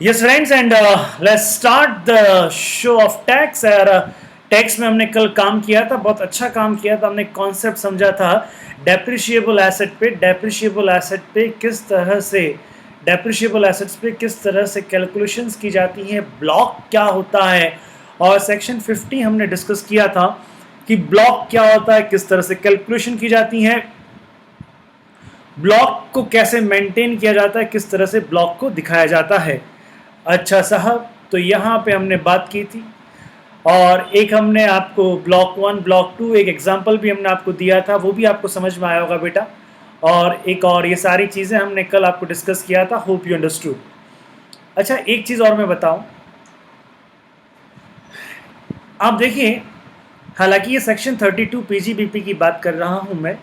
Yes friends and let's start the show off tax. और tax में हमने कल काम किया था, बहुत अच्छा काम किया था। हमने कॉन्सेप्ट समझा था डेप्रिशिएबल एसेट पे, डेप्रिशिएबल एसेट्स पे किस तरह से कैलकुलेशंस की जाती हैं, ब्लॉक क्या होता है। और सेक्शन 50 हमने डिस्कस किया था कि ब्लॉक क्या होता है, किस तरह से कैलकुलेशन की जाती है, ब्लॉक को कैसे मेंटेन किया जाता है, किस तरह से ब्लॉक को दिखाया जाता है। अच्छा साहब, तो यहाँ पे हमने बात की थी और एक हमने आपको ब्लॉक 1 ब्लॉक 2 एक एग्जांपल भी हमने आपको दिया था, वो भी आपको समझ में आया होगा बेटा। और एक और ये सारी चीज़ें हमने कल आपको डिस्कस किया था, होप यू अंडरस्टूड। अच्छा, एक चीज़ और मैं बताऊं, आप देखिए, हालांकि ये सेक्शन 32 पीजीबीपी की बात कर रहा हूं मैं।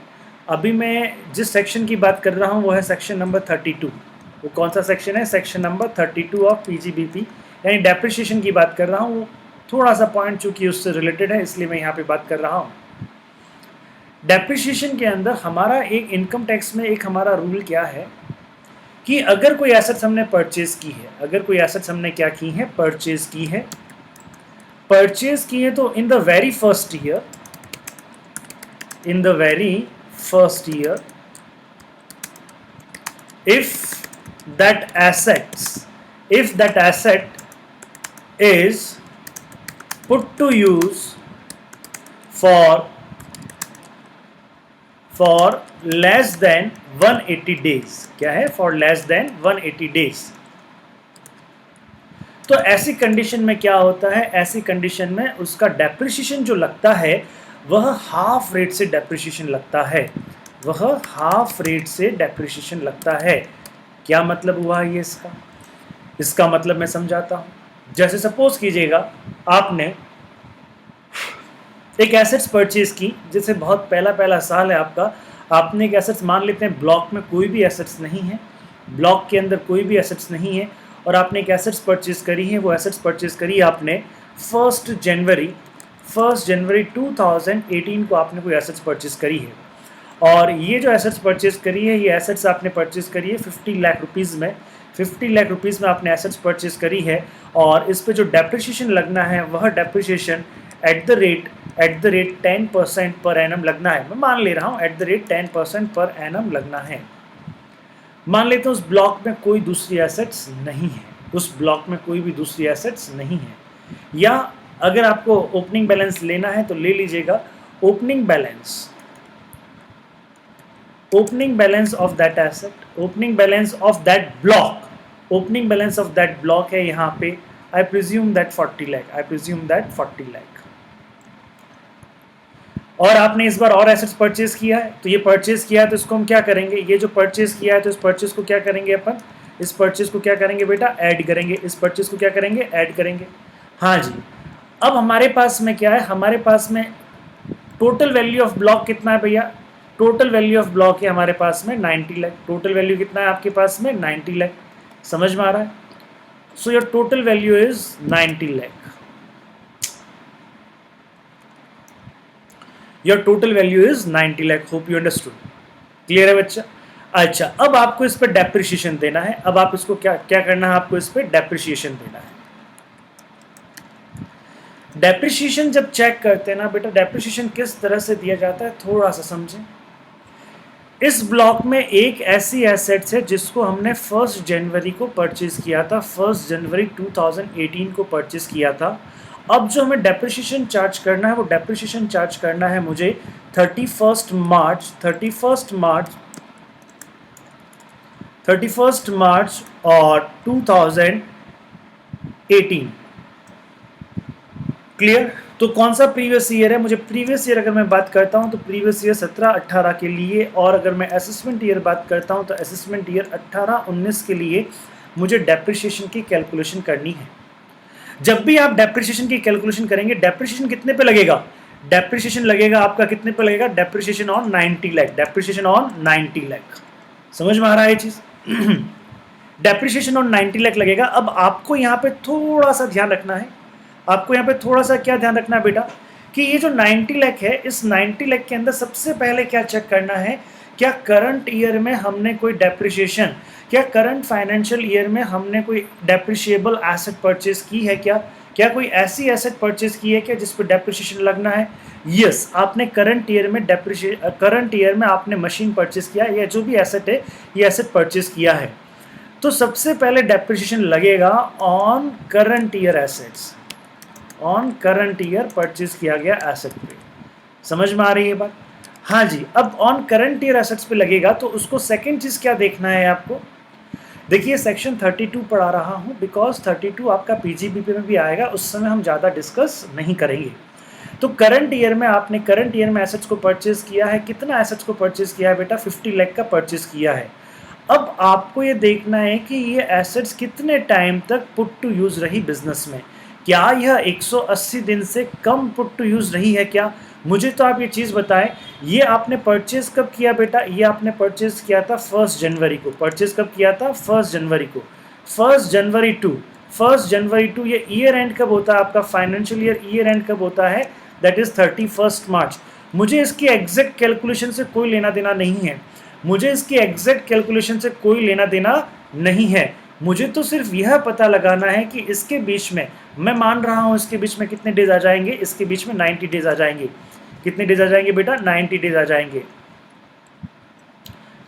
अभी मैं जिस सेक्शन की बात कर रहा हूं वो है सेक्शन नंबर 32। वो कौन सा सेक्शन है? सेक्शन नंबर 32 ऑफ पीजीबीपी, यानी डेप्रिसिएशन की बात कर रहा हूँ। थोड़ा सा पॉइंट चूंकि उससे रिलेटेड है इसलिए मैं यहाँ पे बात कर रहा हूँ। डेप्रिसिएशन के अंदर हमारा एक इनकम टैक्स में एक हमारा रूल क्या है कि अगर कोई एसेट्स हमने परचेज की है, अगर कोई एसेट्स हमने क्या की है, परचेज की है, तो in the very first year, if that asset is put to use for less than 180 days, क्या है? for less than 180 days। तो ऐसी कंडीशन में क्या होता है? ऐसी कंडीशन में उसका डेप्रिसिएशन जो लगता है वह हाफ रेट से डेप्रिसिएशन लगता है, क्या मतलब हुआ ये इसका मतलब मैं समझाता हूं। जैसे सपोज कीजिएगा आपने एक एसेट्स परचेज की, जैसे बहुत पहला साल है आपका, आपने एक एसेट्स, मान लेते हैं ब्लॉक में कोई भी एसेट्स नहीं है, ब्लॉक के अंदर कोई भी एसेट्स नहीं है, और आपने एक एसेट्स परचेज करी है। वो एसेट्स परचेज करी आपने 1 जनवरी 2018 को आपने कोई एसेट्स परचेज करी है। और ये जो एसेट्स परचेज करी है, ये एसेट्स आपने परचेज करी है 50 लाख रुपीज़ में। 50 लाख रुपीज़ में आपने एसेट्स परचेज करी है, और इस पे जो डेप्रिसिएशन लगना है वह depreciation at the rate 10% per annum लगना है। मैं मान ले रहा हूँ at the rate 10% per annum लगना है। मान लेते हैं उस ब्लॉक में कोई दूसरी एसेट्स नहीं है, या अगर आपको ओपनिंग बैलेंस लेना है तो ले लीजिएगा। Opening balance of that asset, opening balance of that block है यहाँ पे, आई प्रिज्यूम दैट 40 लाख। और आपने इस बार और एसेट्स परचेज किया है, तो ये परचेज किया है तो इसको हम क्या करेंगे, ये जो परचेज किया है तो इस परचेज को क्या करेंगे अपन, इस परचेज को क्या करेंगे बेटा, ऐड करेंगे। इस परचेज को क्या करेंगे, ऐड करेंगे। हाँ जी। अब हमारे पास में क्या है, हमारे पास में टोटल वैल्यू ऑफ ब्लॉक कितना है भैया? टोटल वैल्यू ऑफ ब्लॉक है हमारे पास में 90 लाख। टोटल वैल्यू कितना है आपके पास में? 90 लाख। समझ में आ रहा है? So your total value is 90 lakh. Your total value is 90 lakh. Hope you understood. Clear है बच्चा? अच्छा, अब आपको इस पर डेप्रिसिएशन देना है। अब आप इसको क्या करना है, आपको इस पर डेप्रिसिएशन देना है। डेप्रिसिएशन जब चेक करते हैं ना बेटा, डेप्रिसिएशन किस तरह से दिया जाता है थोड़ा सा समझें। इस ब्लॉक में एक ऐसी एसेट्स है जिसको हमने 1 जनवरी को परचेज किया था, 1 जनवरी 2018 को परचेज किया था। अब जो हमें डेप्रिसिएशन चार्ज करना है, वो डेप्रिसिएशन चार्ज करना है मुझे 31 मार्च और 2018। क्लियर? तो कौन सा प्रीवियस ईयर है? मुझे प्रीवियस ईयर अगर मैं बात करता हूं तो प्रीवियस ईयर 17-18 के लिए, और अगर मैं असेसमेंट ईयर बात करता हूं तो असेसमेंट ईयर 18-19 के लिए मुझे डेप्रिसिएशन की कैलकुलेशन करनी है। जब भी आप डेप्रिसिएशन की कैलकुलेशन करेंगे, डेप्रिसिएशन कितने पे लगेगा? डेप्रिसिएशन लगेगा आपका कितने पे लगेगा? Depreciation on 90 lakh. समझ में आ रहा है ये चीज? डेप्रिसिएशन ऑन 90 लाख लगेगा। अब आपको यहाँ पे थोड़ा सा ध्यान रखना है, क्या ध्यान रखना है बेटा, कि ये जो 90 लाख है, इस 90 लाख के अंदर सबसे पहले क्या चेक करना है क्या करंट ईयर में हमने कोई डेप्रिसिएशन, क्या करंट फाइनेंशियल ईयर में हमने कोई डेप्रिशिएबल एसेट परचेज की है क्या कोई ऐसी एसेट परचेज की है क्या जिस पर डेप्रिसिएशन लगना है? यस, आपने करंट ईयर में आपने मशीन परचेज किया या जो भी एसेट है ये एसेट परचेज किया है, तो सबसे पहले डेप्रिसिएशन लगेगा on current year assets, on current year purchase किया गया एसेट पे। समझ में आ रही है बात? हाँ जी। अब ऑन करंट ईयर एसेट्स पे लगेगा तो उसको सेकंड चीज क्या देखना है आपको? देखिए सेक्शन 32 पढ़ा रहा हूँ बिकॉज 32 आपका पीजीबीपी में भी आएगा, उस समय हम ज़्यादा डिस्कस नहीं करेंगे। तो करंट ईयर में आपने करंट ईयर में एसेट्स को परचेज किया है, कितना एसेट्स को परचेज किया है बेटा? 50 लाख का परचेज किया है। अब आपको ये देखना है कि ये एसेट्स कितने टाइम तक पुट टू यूज रही बिजनेस में। क्या यह 180 दिन से कम पुट टू यूज रही है क्या? मुझे तो आप ये चीज़ बताएं, ये आपने परचेज कब किया बेटा? ये आपने परचेज किया था 1 जनवरी को। परचेज कब किया था? 1 जनवरी को। 1 जनवरी टू ये ईयर एंड कब होता है आपका? फाइनेंशियल ईयर एंड कब होता है? दैट इज 31 मार्च। मुझे इसकी एग्जैक्ट कैलकुलेशन से कोई लेना देना नहीं है, मुझे इसकी एग्जैक्ट कैलकुलेशन से कोई लेना देना नहीं है। मुझे तो सिर्फ यह पता लगाना है कि इसके बीच में, मैं मान रहा हूं इसके बीच में कितने डेज आ जाएंगे? इसके बीच में 90 डेज आ जाएंगे। कितने डेज आ जाएंगे बेटा? 90 डेज आ जाएंगे।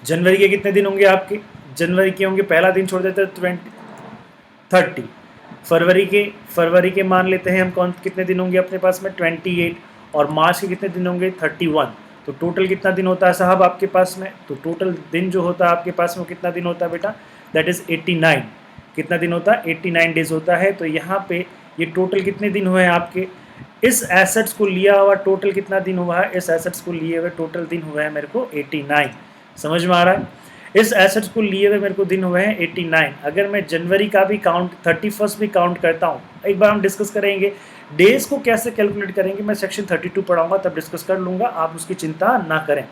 जनवरी के कितने दिन होंगे आपके? जनवरी के होंगे, पहला दिन छोड़ देते हैं 30। फरवरी के मान लेते हैं हम, कितने दिन होंगे अपने पास में? 28। और मार्च के कितने दिन होंगे? 31। तो टोटल कितना दिन होता है साहब आपके पास में? तो टोटल दिन जो होता है आपके पास में कितना दिन होता है बेटा? That is 89। कितना दिन होता है? 89 डेज होता है। तो यहाँ पे ये टोटल कितने दिन हुए हैं आपके? इस एसेट्स को लिया हुआ टोटल कितना दिन हुआ है? इस एसेट्स को लिए हुए टोटल दिन हुए हैं मेरे को 89। समझ में आ रहा है? इस एसेट्स को लिए हुए मेरे को दिन हुए हैं 89। अगर मैं जनवरी का भी काउंट, 31 भी काउंट करता हूँ, एक बार हम डिस्कस करेंगे डेज को कैसे कैलकुलेट करेंगे। मैं सेक्शन 32 पढ़ाऊंगा तब डिस्कस कर लूँगा, आप उसकी चिंता ना करें।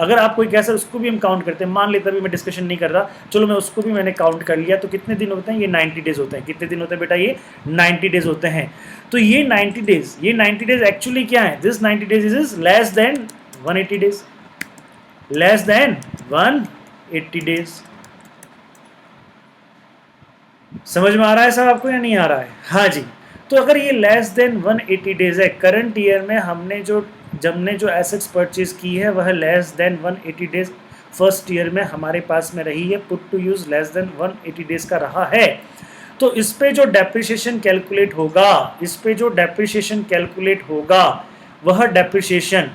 अगर आप कोई कैसे उसको भी हम काउंट करते हैं, मान लेता भी मैं डिस्कशन नहीं कर रहा, चलो मैं उसको भी मैंने काउंट कर लिया, तो कितने दिन होते हैं? ये 90 डेज होते हैं। कितने दिन होते हैं बेटा? ये 90 डेज होते हैं। तो ये 90 डेज एक्चुअली क्या है? This 90 days is less than 180 days, less than 180 days. समझ में आ रहा है साहब आपको या नहीं आ रहा है? हाँ जी। तो अगर ये लेस देन 180 डेज है, करंट ईयर में हमने जो एसेट्स परचेज की है वह less than 180 days first year में हमारे पास में रही है, put to use less than 180 days का रहा है, तो इस पे जो डेप्रिसिएशन कैलकुलेट होगा, वह डेप्रिसिएशन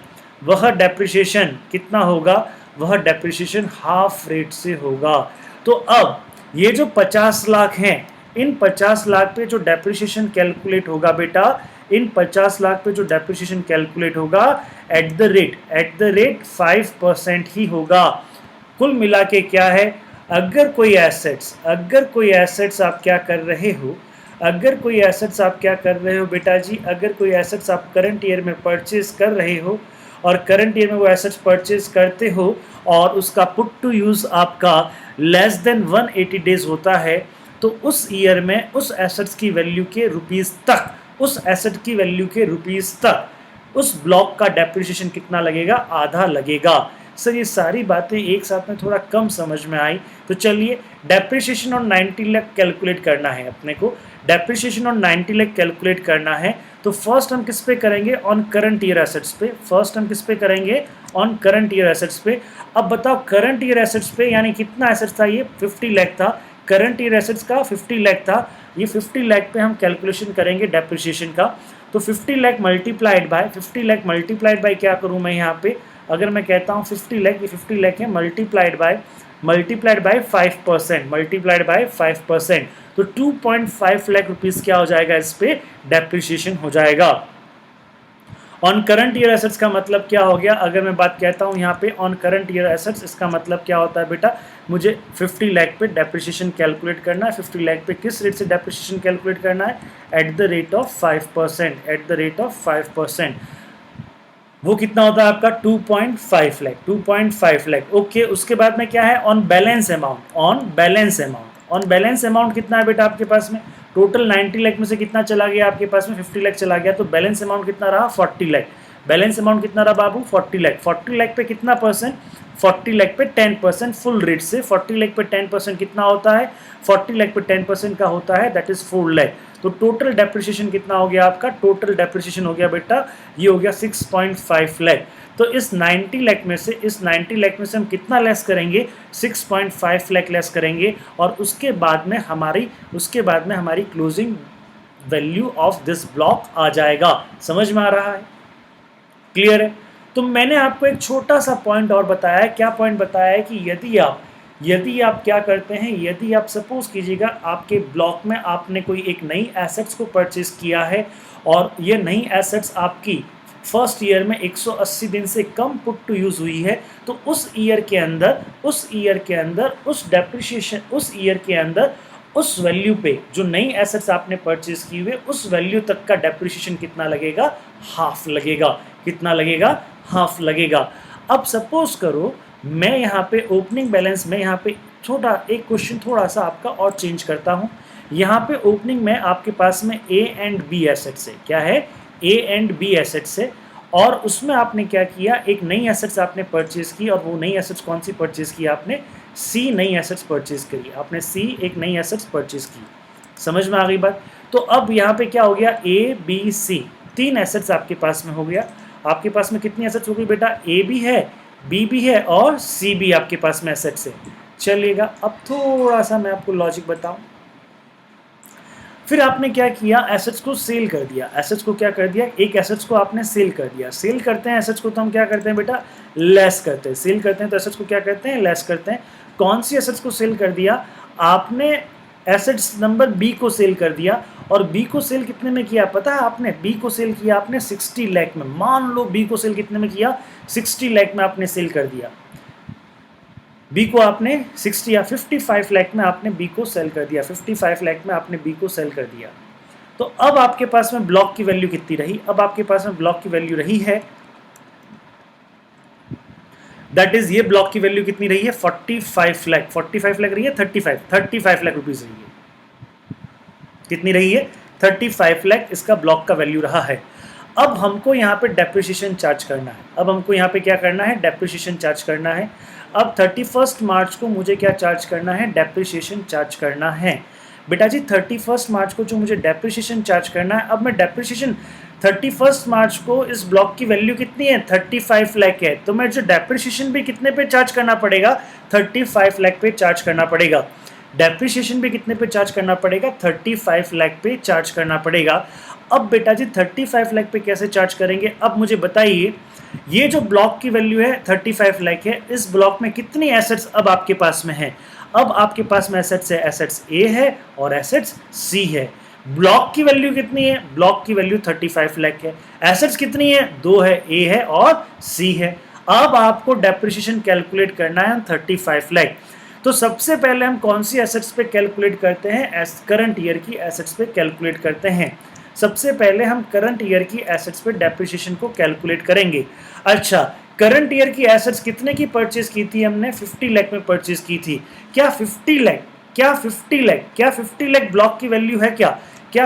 कितना होगा? वह डेप्रिसिएशन हाफ रेट से होगा। तो अब ये जो 50 लाख हैं, इन 50 लाख पे जो डेप्रिसिएशन कैलकुलेट होगा बेटा, इन 50 लाख पे जो डेप्रिसिएशन कैलकुलेट होगा एट द रेट 5% ही होगा। कुल मिला के क्या है? अगर कोई एसेट्स आप क्या कर रहे हो, बेटा जी, अगर कोई एसेट्स आप करंट ईयर में परचेज कर रहे हो और करंट ईयर में वो एसेट्स परचेज करते हो और उसका पुट टू यूज आपका लेस देन 180 डेज होता है, तो उस ईयर में उस एसेट्स की वैल्यू के रुपीस तक उस ब्लॉक का डेप्रिसिएशन कितना लगेगा? आधा लगेगा। सर ये सारी बातें एक साथ में थोड़ा कम समझ में आई, तो चलिए डेप्रिसिएशन ऑन 90 लाख कैलकुलेट करना है अपने को। डेप्रिसिएशन ऑन 90 लाख कैलकुलेट करना है तो फर्स्ट हम किस पे करेंगे? ऑन करंट ईयर एसेट्स पे। ऑन करंट ईयर एसेट्स पे। अब बताओ करंट ईयर एसेट्स पे यानी कितना एसेट्स था? ये 50 लाख था। करंट ईयर एसेट्स का 50 लाख था। ये 50 लाख पे हम कैलकुलेशन करेंगे डेप्रिसिएशन का। तो 50 लाख मल्टीप्लाइड बाय क्या करूँ मैं यहाँ पे? अगर मैं कहता हूँ 50 लाख, ये 50 लाख है, मल्टीप्लाइड बाय 5%, तो 2.5 लाख रुपीस क्या हो जाएगा? इस पे डेप्रिसिएशन हो जाएगा। ऑन करंट ईयर एसेट्स का मतलब क्या हो गया? अगर मैं बात कहता हूँ यहाँ पे ऑन करंट ईयर एसेट्स, इसका मतलब क्या होता है बेटा? मुझे 50 लाख पे डेप्रिसिएशन कैलकुलेट करना है। 50 लाख पे किस रेट से डेप्रिसिएशन कैलकुलेट करना है? At the rate of 5%। वो कितना होता है आपका? 2.5 लाख। ओके, उसके बाद में क्या है? ऑन बैलेंस अमाउंट कितना है बेटा आपके पास में? टोटल 90 लाख में से कितना चला गया आपके पास में? 50 लाख चला गया, तो बैलेंस अमाउंट कितना रहा? 40 लाख। बैलेंस अमाउंट कितना रहा बाबू? 40 लाख। 40 लाख पे कितना परसेंट? 40 लाख पे 10% फुल रेट से। 40 लाख पे 10% कितना होता है? 40 लाख पे 10% का होता है दैट इज 4 लाख। तो टोटल डेप्रिसिएशन कितना हो गया आपका? टोटल डेप्रिसिएशन हो गया बेटा, ये हो गया 6.5 लाख। तो इस 90 लाख में से हम कितना लेस करेंगे? 6.5 लाख लेस करेंगे, और उसके बाद में हमारी closing value of this block आ जाएगा। समझ में आ रहा है? क्लियर है? तो मैंने आपको एक छोटा सा पॉइंट और बताया है। क्या पॉइंट बताया है? कि यदि आप क्या करते हैं, यदि आप सपोज कीजिएगा आपके ब्लॉक में आपने कोई एक नई एसेट्स को परचेज किया है, और ये नई एसेट्स आपकी फर्स्ट ईयर में 180 दिन से कम पुट टू यूज हुई है, तो उस ईयर के अंदर उस वैल्यू पे जो नई एसेट्स आपने परचेज की हुई, उस वैल्यू तक का डेप्रिसिएशन कितना लगेगा? हाफ लगेगा। कितना लगेगा? हाफ लगेगा। अब सपोज करो मैं यहाँ पे ओपनिंग बैलेंस में यहाँ पे एक क्वेश्चन थोड़ा सा आपका और चेंज करता हूँ। यहाँ पे ओपनिंग में आपके पास में ए एंड बी एसेट्स है। क्या है? ए एंड बी एसेट्स है, और उसमें आपने क्या किया? एक नई एसेट्स आपने परचेज की, और वो नई एसेट्स कौन सी परचेज की? आपने सी नई एसेट्स परचेज करी। आपने सी एक नई एसेट्स परचेज की। समझ में आ गई बात? तो अब यहाँ पे क्या हो गया? ए बी सी 3 एसेट्स आपके पास में हो गया। आपके पास में कितनी एसेट्स हो गई बेटा? ए भी है, बी भी है, और सी भी आपके पास में एसेट्स है। चलिएगा, अब थोड़ा सा मैं आपको लॉजिक बताऊं। फिर आपने क्या किया? एसेट्स को सेल कर दिया। एसेट्स को क्या कर दिया? एक एसेट्स को आपने सेल कर दिया। सेल करते हैं एसेट्स को तो हम क्या करते हैं बेटा? लेस करते हैं। सेल करते हैं तो एसेट्स को क्या करते हैं? लेस करते हैं। कौन सी एसेट्स को सेल कर दिया? आपने एसेट्स नंबर बी को सेल कर दिया, और बी को सेल कितने में किया पता है आपने? बी को सेल किया आपने 60 लाख में। मान लो बी को सेल कितने में किया? 60 लाख में आपने सेल कर दिया। बी को आपने 60 या 55 लाख में आपने बी को सेल कर दिया। 55 लाख में आपने बी को सेल कर दिया। तो अब आपके पास में ब्लॉक की वैल्यू कितनी रही? अब आपके पास में ब्लॉक की वैल्यू रही है, दैट इज ये ब्लॉक की वैल्यू कितनी रही है? 45 लाख। 45 लाख रही है? 35 लाख रुपीज रही है। कितनी रही है? 35 लाख इसका ब्लॉक का वैल्यू रहा है। अब हमको यहाँ पे डेप्रिसिएशन चार्ज करना है। अब हमको यहाँ पे क्या करना है? डेप्रिसिएशन चार्ज करना है। अब 31 मार्च को मुझे क्या चार्ज करना है? डेप्रिसिएशन चार्ज करना है। बेटा जी 31 मार्च को जो मुझे डेप्रिसिएशन चार्ज करना है, अब मैं डेप्रिसिएशन 31 मार्च को इस ब्लॉक की वैल्यू कितनी है? 35 लाख है। तो मैं जो डेप्रिसिएशन भी कितने पे चार्ज करना पड़ेगा? 35 लाख पे चार्ज करना पड़ेगा। डेप्रिसिएशन भी कितने पे चार्ज करना पड़ेगा? 35 लाख पे चार्ज करना पड़ेगा। अब बेटा जी 35 लाख पे कैसे चार्ज करेंगे? अब मुझे बताइए, ये जो ब्लॉक की वैल्यू है 35 लाख है, इस ब्लॉक में कितनी एसेट्स अब आपके पास में है? अब आपके पास में एसेट्स है, एसेट्स ए है और एसेट्स सी है। ब्लॉक की वैल्यू कितनी है? ब्लॉक की वैल्यू 35 लाख है। एसेट्स कितनी है? 2 है, ए है और सी है। अब आपको डेप्रिसिएशन कैलकुलेट करना है 35 लाख। तो सबसे पहले हम कौन सी एसेट्स पे कैलकुलेट करते हैं? करंट ईयर की एसेट्स पे कैलकुलेट करते हैं। सबसे पहले हम करंट ईयर की एसेट्स पे डेप्रिसिएशन को कैलकुलेट करेंगे। अच्छा, करंट ईयर की एसेट्स कितने की परचेज की थी हमने? 50 लाख में परचेज की थी। क्या 50 लाख ब्लॉक की वैल्यू है? क्या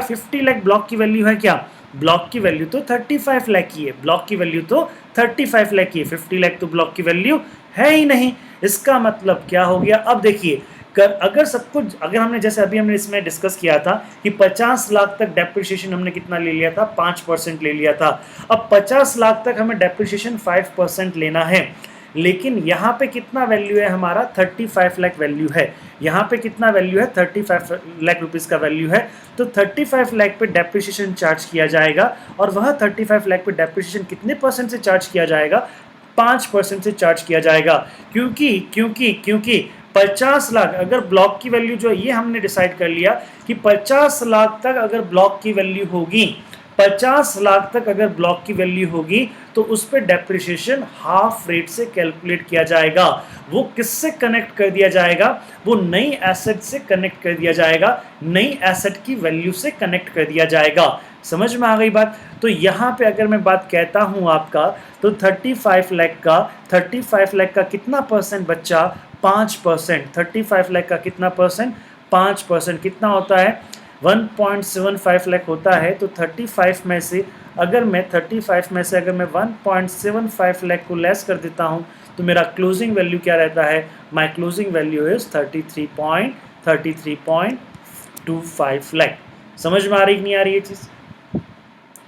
50 लाख ब्लॉक की वैल्यू है? क्या ब्लॉक की वैल्यू तो 35 लाख की है। ब्लॉक की वैल्यू तो 35 लाख की है। 50 लाख तो ब्लॉक की वैल्यू है ही नहीं। इसका मतलब क्या हो गया? अब देखिए, अगर हमने जैसे अभी हमने इसमें डिस्कस किया था कि 50 लाख तक डेप्रिसिएशन हमने कितना ले लिया था? 5% ले लिया था। अब 50 लाख तक हमें डेप्रिसिएशन 5% लेना है, लेकिन यहाँ पे कितना वैल्यू है हमारा? 35 लाख वैल्यू है। यहाँ पे कितना वैल्यू है? 35 लाख रुपीस का वैल्यू है। तो 35 लाख पे डेप्रिसिएशन चार्ज किया जाएगा, और वह 35 लाख पे डेप्रिसिएशन कितने परसेंट से चार्ज किया जाएगा? 5% से चार्ज किया जाएगा। क्योंकि 50 लाख अगर ब्लॉक की वैल्यू जो है, ये हमने डिसाइड कर लिया कि 50 लाख तक अगर ब्लॉक की वैल्यू होगी, 50 लाख तक अगर ब्लॉक की वैल्यू होगी, तो उस पर डेप्रिसिएशन हाफ रेट से कैलकुलेट किया जाएगा। वो किससे कनेक्ट कर दिया जाएगा? वो नई एसेट से कनेक्ट कर दिया जाएगा, नई एसेट की वैल्यू से कनेक्ट कर दिया जाएगा। समझ में आ गई बात? तो यहाँ पे अगर मैं बात कहता हूँ आपका, तो 35 लाख का कितना परसेंट बच्चा? 5%। 35 लाख का कितना परसेंट? 5%। कितना होता है? 1.75 लाख होता है। तो 35 में से अगर मैं 1.75 लाख को लेस कर देता हूँ, तो मेरा क्लोजिंग वैल्यू क्या रहता है, माई क्लोजिंग वैल्यू इज 33.25 लाख। समझ में आ रही कि नहीं आ रही ये चीज,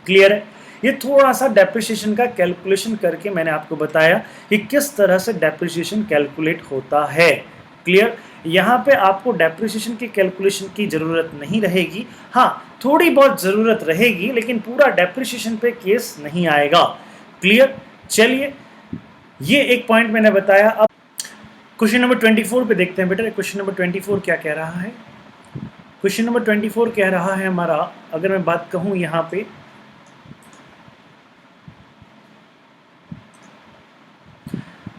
क्लियर है? ये थोड़ा सा डेप्रिसिएशन का कैलकुलेशन करके मैंने आपको बताया कि किस तरह से डेप्रिसिएशन कैलकुलेट होता है, क्लियर? यहाँ पे आपको डेप्रिसिएशन की कैलकुलेशन की जरूरत नहीं रहेगी, हाँ थोड़ी बहुत जरूरत रहेगी, लेकिन पूरा डेप्रिसिएशन पे केस नहीं आएगा, क्लियर? चलिए ये एक पॉइंट मैंने बताया। अब क्वेश्चन नंबर 24 पे देखते हैं बेटा, क्वेश्चन नंबर 24 क्या कह रहा है। क्वेश्चन नंबर 24 कह रहा है हमारा, अगर मैं बात कहूं यहां पे,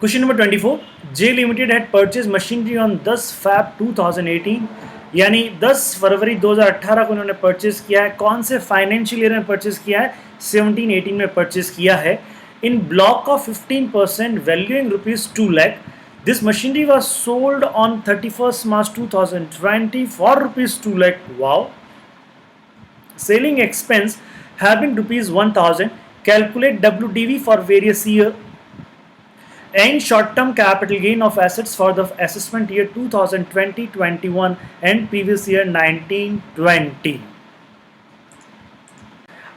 question number 24, J limited had purchase machinery on 10 Feb 2018, यानी 10 फरवरी 2018 को उन्होंने परचेज किया है। कौन से फाइनेंशियल ईयर में परचेज किया है? 17-18 में परचेज किया है। In block of 15% valuing ₹2 lakh। This machinery was sold on 31 March 2020 for ₹2 lakh। Wow. Selling expense have been ₹1,000. Calculate WDV for various year and short-term capital gain of assets for the assessment year 2020-21 and previous year 19-20।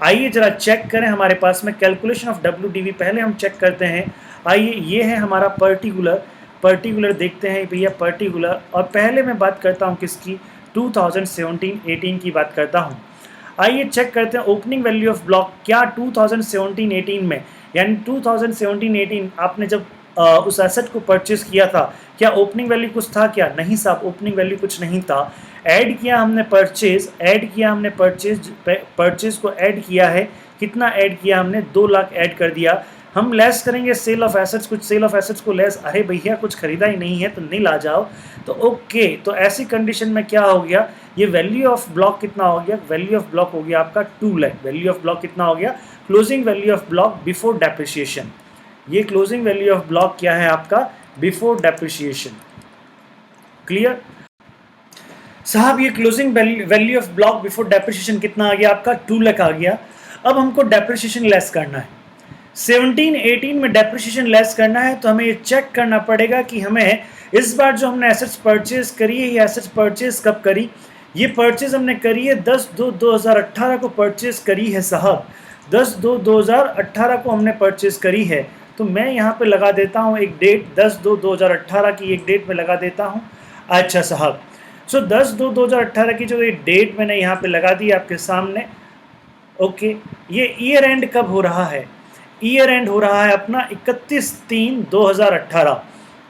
आइए जरा check करें, हमारे पास में calculation of WDV पहले हम check करते हैं। आइए ये है हमारा पर्टिकुलर देखते हैं भैया पर्टिकुलर, और पहले मैं बात करता हूं किसकी, 2017-18 की बात करता हूं। आइए चेक करते हैं ओपनिंग वैल्यू ऑफ ब्लॉक क्या 2017-18 में, यानी 2017-18 आपने जब उस एसेट को परचेज किया था, क्या ओपनिंग वैल्यू कुछ था? क्या नहीं साहब, ओपनिंग वैल्यू कुछ नहीं था। ऐड किया हमने परचेज को ऐड किया है। कितना ऐड किया हमने? 2 लाख ऐड कर दिया। हम लेस करेंगे सेल ऑफ एसेट्स, कुछ सेल ऑफ एसेट्स को लेस, अरे भैया कुछ खरीदा ही नहीं है तो नहीं ला जाओ, तो ओके। तो ऐसी कंडीशन में क्या हो गया, ये वैल्यू ऑफ ब्लॉक कितना हो गया? वैल्यू ऑफ ब्लॉक हो गया आपका 2 लाख। वैल्यू ऑफ ब्लॉक कितना हो गया? Closing value of block before depreciation. ये क्लोजिंग वैल्यू ऑफ ब्लॉक क्या है आपका? बिफोर डेप्रिसिएशन, क्लियर साहब? ये closing value of block before depreciation कितना आ गया आपका? 2 लाख आ गया। अब हमको डेप्रिसिएशन लेस करना है, 17-18 में डेप्रिसिएशन लेस करना है, तो हमें ये चेक करना पड़ेगा कि हमें इस बार जो हमने एसेट्स परचेज करी है, ये एसेट्स परचेज कब करी? ये परचेज हमने करी है 10/2/2018 को परचेज करी है साहब, 10/2/2018 को हमने परचेज करी है। तो मैं यहाँ पे लगा देता हूँ एक डेट, 10/2/2018 की एक डेट में लगा देता हूँ। अच्छा साहब, सो 10/2/2018 की जो ये डेट मैंने यहाँ पे लगा दी आपके सामने, ओके। ये ईयर एंड कब हो रहा है? ईयर एंड हो रहा है अपना 31/3/2018।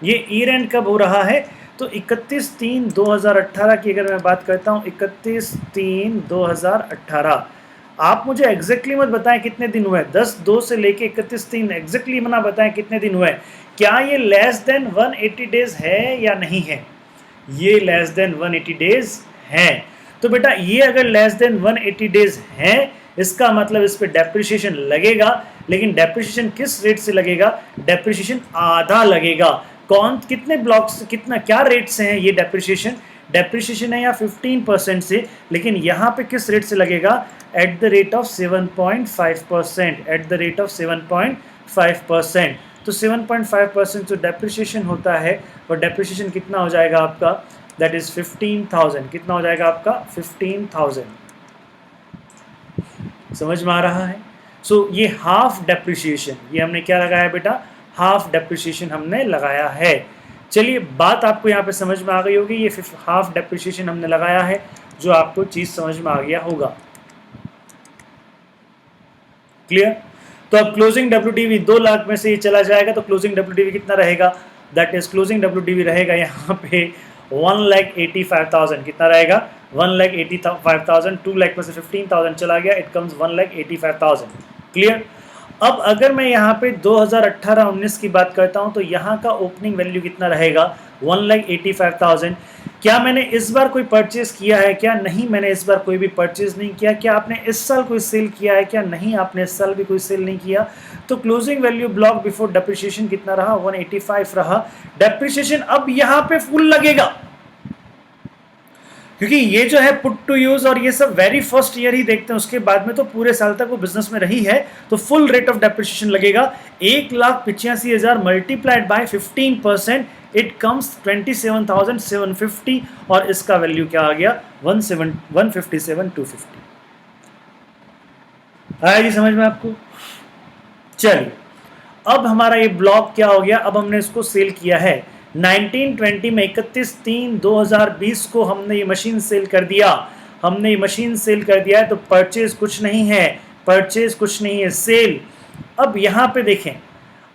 ये ईयर एंड कब हो रहा है? तो 31/3/2018 की अगर मैं बात करता हूँ, 31/3/2018। आप मुझे एग्जैक्टली मत बताएं कितने दिन हुए, 10/2 से लेके 31/3 एग्जैक्टली मना बताएं कितने दिन हुए। क्या ये लेस देन 180 डेज है या नहीं है? ये लेस देन 180 डेज है। तो बेटा ये अगर लेस देन 180 डेज है, इसका मतलब इस पे डेप्रिसिएशन लगेगा, लेकिन डेप्रिसिएशन किस रेट से लगेगा? डेप्रिसिएशन आधा लगेगा। कौन, कितने ब्लॉक्स, कितना, क्या रेट से है ये डेप्रिसिएशन? डेप्रिसिएशन है या 15% से, लेकिन यहाँ पे किस रेट से लगेगा? At the rate of 7.5%, at the rate of 7.5%। तो 7.5% जो डेप्रिसिएशन होता है, और डेप्रिसिएशन कितना हो जाएगा आपका? That is 15,000। कितना हो जाएगा आपका? 15,000। समझ में आ रहा है? सो ये हाफ डेप्रिसिएशन, ये हमने क्या लगाया बेटा? हाफ डेप्रिसिएशन हमने लगाया है। चलिए बात आपको यहाँ पे समझ में आ गई होगी, ये हाफ डेप्रिसिएशन हमने लगाया है, जो आपको चीज समझ में आ गया होगा, क्लियर? तो अब क्लोजिंग WDV 2 लाख में से ये चला जाएगा, तो क्लोजिंग WDV कितना रहेगा? दैट इज क्लोजिंग WDV रहेगा यहाँ पे 1,85,000। कितना रहेगा? 1,85,000। 2 लाख में से 15,000 चला गया, इट कम्स 1,85,000, क्लियर? अब अगर मैं यहाँ पे 2018-19 की बात करता हूँ, तो यहाँ का ओपनिंग वैल्यू कितना रहेगा? 1,85,000। क्या मैंने इस बार कोई परचेज किया है क्या? नहीं, मैंने इस बार कोई भी परचेज नहीं किया। क्या आपने इस साल कोई सेल किया है क्या? नहीं, आपने इस साल भी कोई सेल नहीं किया। तो closing value block before depreciation कितना रहा? 185 रहा। डेप्रिसिएशन अब यहाँ पे फुल लगेगा, क्योंकि ये जो है पुट टू यूज और ये सब वेरी फर्स्ट ईयर ही देखते हैं, उसके बाद में तो पूरे साल तक वो बिजनेस में रही है, तो फुल रेट ऑफ डेप्रिसिएशन लगेगा 1,85,000 मल्टीप्लाइड बाय 15%, इट कम्स 27,750 और इसका वैल्यू क्या आ गया 157,250। आया जी समझ में आपको? चलिए अब हमारा ये ब्लॉक क्या हो गया, अब हमने इसको सेल किया है 1920 में 31/3/2020 को हमने ये मशीन सेल कर दिया, हमने ये मशीन सेल कर दिया है, तो परचेज कुछ नहीं है, परचेज कुछ नहीं है, सेल। अब यहाँ पे देखें,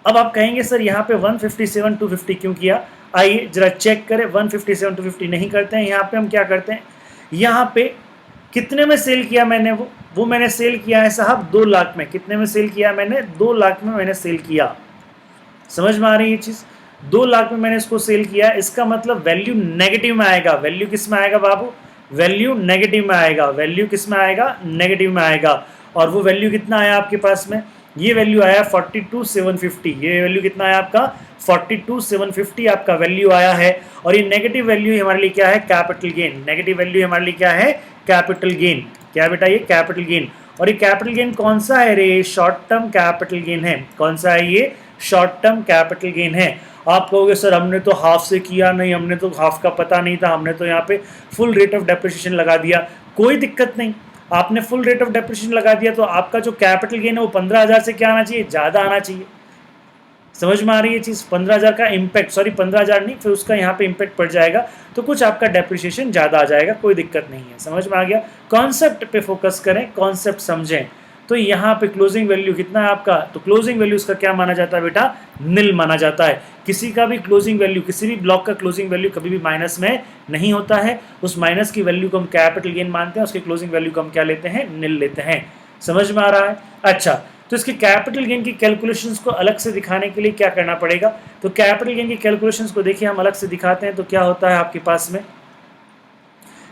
अब आप कहेंगे सर यहाँ पे 157,250 क्यों किया, आइए जरा चेक करें। 157,250 नहीं करते हैं, यहाँ पे हम क्या करते हैं, यहाँ पे कितने में सेल किया मैंने, वो मैंने सेल किया है साहब 2 लाख में। कितने में सेल किया मैंने, 2 लाख में मैंने सेल किया। समझ में आ रही है ये चीज, 2 लाख में मैंने इसको सेल किया। इसका मतलब वैल्यू नेगेटिव में आएगा। वैल्यू किस में आएगा बाबू, वैल्यू नेगेटिव में आएगा। वैल्यू किस में आएगा, नेगेटिव में आएगा। और वो वैल्यू कितना आया आपके पास में, ये वैल्यू आया 42,750। ये वैल्यू कितना आया आपका 42,750 आपका वैल्यू आया है। और ये नेगेटिव वैल्यू हमारे लिए क्या है, कैपिटल गेन। नेगेटिव वैल्यू हमारे लिए क्या है, कैपिटल गेन। क्या बेटा, ये कैपिटल गेन। और ये कैपिटल गेन कौन सा है रे, शॉर्ट टर्म कैपिटल गेन है। कौन सा है ये, शॉर्ट टर्म कैपिटल गेन है। आप कहोगे सर हमने तो हाफ से किया, नहीं हमने तो हाफ का पता नहीं था, हमने तो यहाँ पे फुल रेट ऑफ डेप्रिसिएशन लगा दिया। कोई दिक्कत नहीं, आपने फुल रेट ऑफ डेप्रिसिएशन लगा दिया तो आपका जो कैपिटल गेन है वो 15,000 से क्या आना चाहिए, ज़्यादा आना चाहिए। समझ में आ रही है चीज़, 15,000 का इम्पैक्ट, सॉरी 15,000 नहीं, फिर उसका यहाँ पे इम्पैक्ट पड़ जाएगा, तो कुछ आपका डेप्रिसिएशन ज़्यादा आ जाएगा, कोई दिक्कत नहीं है। समझ में आ गया, कॉन्सेप्ट पे फोकस करें, कॉन्सेप्ट समझें। तो यहाँ पे क्लोजिंग वैल्यू कितना है आपका, तो क्लोजिंग वैल्यू इसका क्या माना जाता है बेटा, निल माना जाता है। किसी का भी क्लोजिंग वैल्यू, किसी भी ब्लॉक का क्लोजिंग वैल्यू कभी भी माइनस में नहीं होता है। उस माइनस की वैल्यू को हम कैपिटल गेन मानते हैं, उसके क्लोजिंग वैल्यू को हम क्या लेते हैं, निल लेते हैं। समझ में आ रहा है? अच्छा, तो इसके कैपिटल गेन की कैलकुलेशंस को अलग से दिखाने के लिए क्या करना पड़ेगा, तो कैपिटल गेन की कैलकुलेशंस को देखिए हम अलग से दिखाते हैं। तो क्या होता है आपके पास में,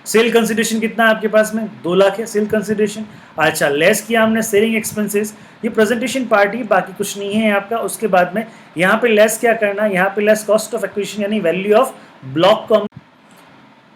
सेल कंसिडरेशन कितना है आपके पास में, 2 लाख है सेल कंसिडरेशन। अच्छा, लेस किया हमने सेलिंग एक्सपेंसेस, ये प्रेजेंटेशन पार्ट ही, बाकी कुछ नहीं है आपका। उसके बाद में यहाँ पे लेस क्या करना है, यहाँ पे लेस कॉस्ट ऑफ एक्विजिशन यानी वैल्यू ऑफ ब्लॉक को,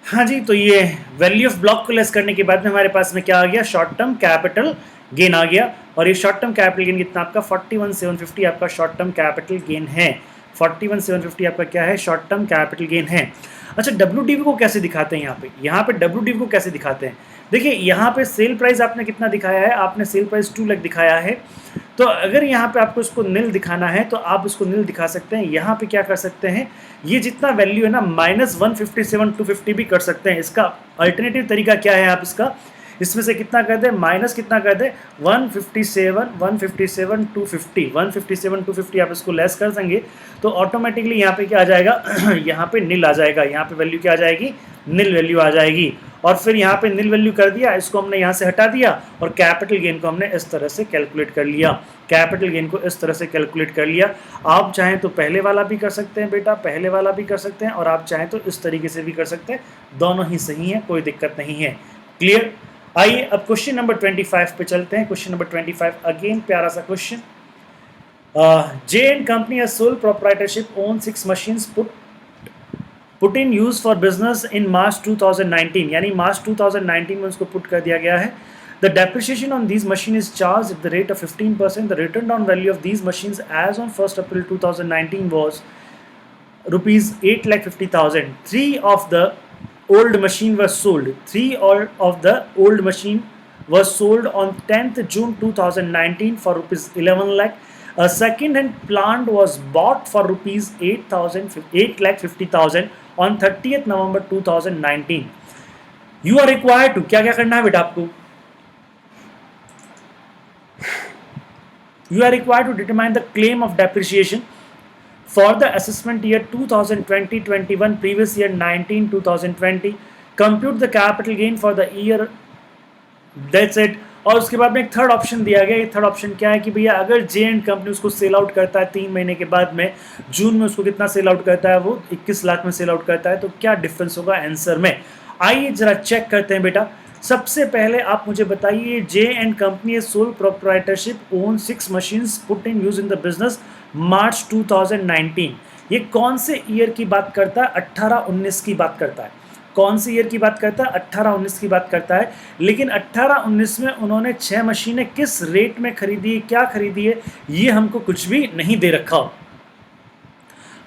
हाँ जी, तो ये वैल्यू ऑफ ब्लॉक को लेस करने के बाद में हमारे पास में क्या आ गया, शॉर्ट टर्म कैपिटल गेन आ गया। और ये शॉर्ट टर्म कैपिटल गेन कितना आपका 41,750 आपका शॉर्ट टर्म कैपिटल गेन है। 41,750 आपका क्या है, शॉर्ट टर्म कैपिटल गेन है। अच्छा, WDV को कैसे दिखाते हैं यहाँ पे WDV को कैसे दिखाते हैं, देखिए यहाँ पे सेल प्राइस आपने कितना दिखाया है, आपने सेल प्राइस 2 लाख दिखाया है। तो अगर यहाँ पे आपको इसको निल दिखाना है तो आप इसको निल दिखा सकते हैं। यहाँ पे क्या कर सकते हैं, ये जितना वैल्यू है ना -157,250 भी कर सकते हैं। इसका अल्टरनेटिव तरीका क्या है, आप इसका इसमें से कितना कर दे, माइनस कितना कर दे 157,250 आप इसको लेस कर देंगे तो ऑटोमेटिकली यहाँ पे क्या आ जाएगा यहाँ पे निल आ जाएगा। यहाँ पे वैल्यू क्या आ जाएगी, निल वैल्यू आ जाएगी। और फिर यहाँ पे निल वैल्यू कर दिया, इसको हमने यहाँ से हटा दिया और कैपिटल गेन को हमने इस तरह से कैलकुलेट कर लिया। कैपिटल गेन को इस तरह से कैलकुलेट कर लिया। आप चाहें तो पहले वाला भी कर सकते हैं बेटा, पहले वाला भी कर सकते हैं, और आप चाहें तो इस तरीके से भी कर सकते हैं, दोनों ही सही है, कोई दिक्कत नहीं है। क्लियर? आइए अब क्वेश्चन नंबर 25 पे चलते हैं। क्वेश्चन नंबर 25 अगेन प्यारा सा question. J and company as sole proprietorship own 6 machines put in use for business in March 2019, यानी मार्च 2019 में उसको पुट कर दिया गया है। The depreciation on these machines is charged at the rate of 15%. The written down value of these machines as on 1st April 2019 was rupees 8,50,000. 3 of the old machine was sold. 3 of the old machine was sold on 10th June 2019 for rupees 11 lakh. A second hand plant was bought for rupees 8,50,000 on 30th November 2019. You are required to क्या क्या करना है बेटा आपको, you are required to determine the claim of depreciation for the assessment year 2020-21, previous year 19-2020, compute the capital gain for the year, that's it. और उसके बाद में एक थर्ड ऑप्शन दिया गया। ये थर्ड ऑप्शन क्या है कि भैया अगर जे एंड कंपनी उसको सेल आउट करता है 3 महीने के बाद में, जून में उसको कितना सेल आउट करता है, वो 21 लाख में सेल आउट करता है, तो क्या डिफरेंस होगा आंसर में। आइए जरा चेक करते हैं बेटा। सबसे पहले आप मुझे बताइए, J and company sole proprietorship own 6 machines put in use in the business March 2019, ये कौन से ईयर की बात करता है, 18-19 की बात करता है। कौन सी ईयर की बात करता है? 18-19 की बात करता है। लेकिन 18-19 में उन्होंने 6 मशीनें किस रेट में खरीदी, क्या खरीदी है, ये हमको कुछ भी नहीं दे रखा।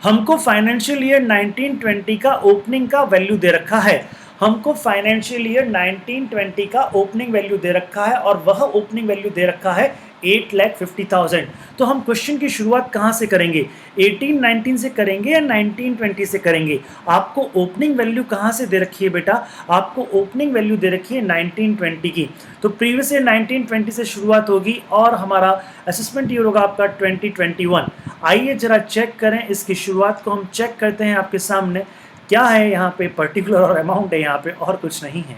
हमको फाइनेंशियल ईयर 1920 का ओपनिंग का वैल्यू दे रखा है। हमको फाइनेंशियल ईयर 1920 का ओपनिंग वैल्यू दे रखा है और वह ओपनिंग वैल्यू दे रखा है 8,50,000। तो हम क्वेश्चन की शुरुआत कहाँ से करेंगे? 1819 से करेंगे या 1920 से करेंगे? आपको ओपनिंग वैल्यू कहाँ से दे रखी है बेटा? आपको ओपनिंग वैल्यू दे रखी है 1920 की। तो प्रीवियस ईयर 1920 से शुरुआत होगी और हमारा असेसमेंट ईयर होगा आपका 2021। आइए जरा चेक करें, इसकी शुरुआत को हम चेक करते हैं आपके सामने। क्या है यहाँ पे? पर्टिकुलर और अमाउंट है यहाँ पे, और कुछ नहीं है।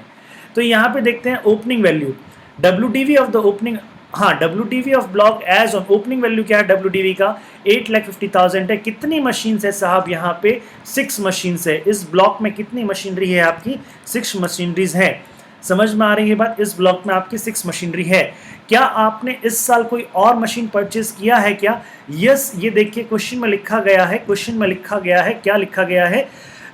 तो यहाँ पे देखते हैं opening value, WDV of the opening, हाँ WDV of block as on opening value क्या है WDV का? 8,50,000 है। कितनी मशीन है साहब? यहाँ पे 6 मशीन है। इस ब्लॉक में कितनी मशीनरी है आपकी? 6 मशीनरीज है। समझ में आ रही है बात? इस ब्लॉक में आपकी 6 मशीनरी है। क्या आपने इस साल कोई और मशीन परचेज किया है क्या? यस, ये देखिए क्वेश्चन में लिखा गया है। क्वेश्चन में लिखा गया है, क्या लिखा गया है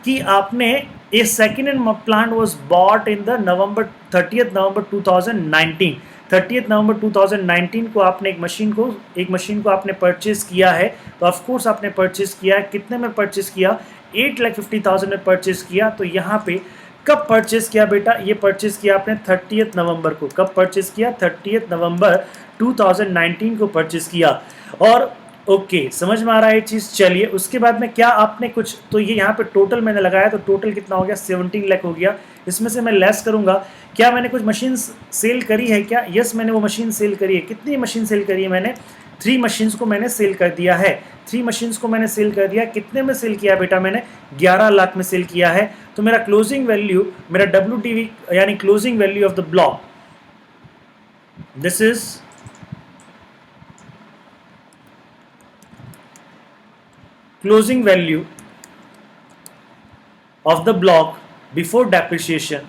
कि आपने a second hand plant was bought in the November 30 नवंबर 2019। 30 नवंबर 2019 को आपने एक मशीन को आपने परचेज किया है। तो ऑफ कोर्स आपने परचेज किया है। कितने में परचेज किया? 8,50,000 में परचेज किया। तो यहाँ पे कब परचेज किया बेटा? ये परचेज किया आपने 30 नवंबर को। कब परचेज किया? 30 नवंबर 2019 को परचेज किया। और ओके, समझ में आ रहा है ये चीज़। चलिए उसके बाद में क्या आपने कुछ, तो ये यहाँ पे टोटल मैंने लगाया, तो टोटल कितना हो गया? 17 लाख हो गया। इसमें से मैं लेस करूँगा। क्या मैंने कुछ मशीन सेल करी है क्या? यस, मैंने वो मशीन सेल करी है। कितनी मशीन सेल करी है मैंने? 3 मशीन्स को मैंने सेल कर दिया है। 3 मशीन्स को मैंने सेल कर दिया। कितने में सेल किया बेटा मैंने? 11 लाख में सेल किया है। तो मेरा क्लोजिंग वैल्यू, मेरा WDV यानी closing value of the block, this is closing value of the block before depreciation,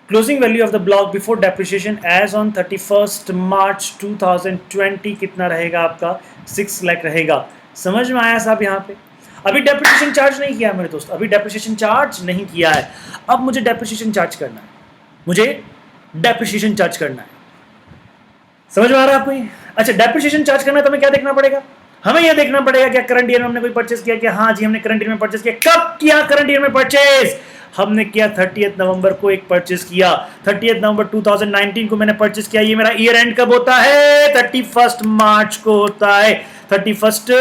closing value of the block before depreciation as on 31st March 2020 कितना रहेगा आपका? 6 लाख रहेगा। समझ में आया साहब? यहाँ पे अभी डेप्रिसिएशन चार्ज नहीं किया मेरे दोस्त, अभी डेप्रिसिएशन चार्ज नहीं किया है। अब मुझे डेप्रिसिएशन चार्ज करना है, मुझे डेप्रिसिएशन चार्ज करना है। समझ में आ रहा है आपको ये? अच्छा, डेप्रिसिएशन चार्ज करना है तो हमें क्या देखना पड़ेगा? हमें यह देखना पड़ेगा क्या करंट ईयर में हमने कोई परचेस किया क्या? हाँ जी, हमने करंट ईयर में परचेस किया। कब किया करंट ईयर में परचेस? हमने किया 30 नवंबर को एक परचेस किया। 30 नवंबर 2019 को मैंने परचेस किया। ये मेरा ईयर एंड कब होता है? 31 मार्च को होता है। 31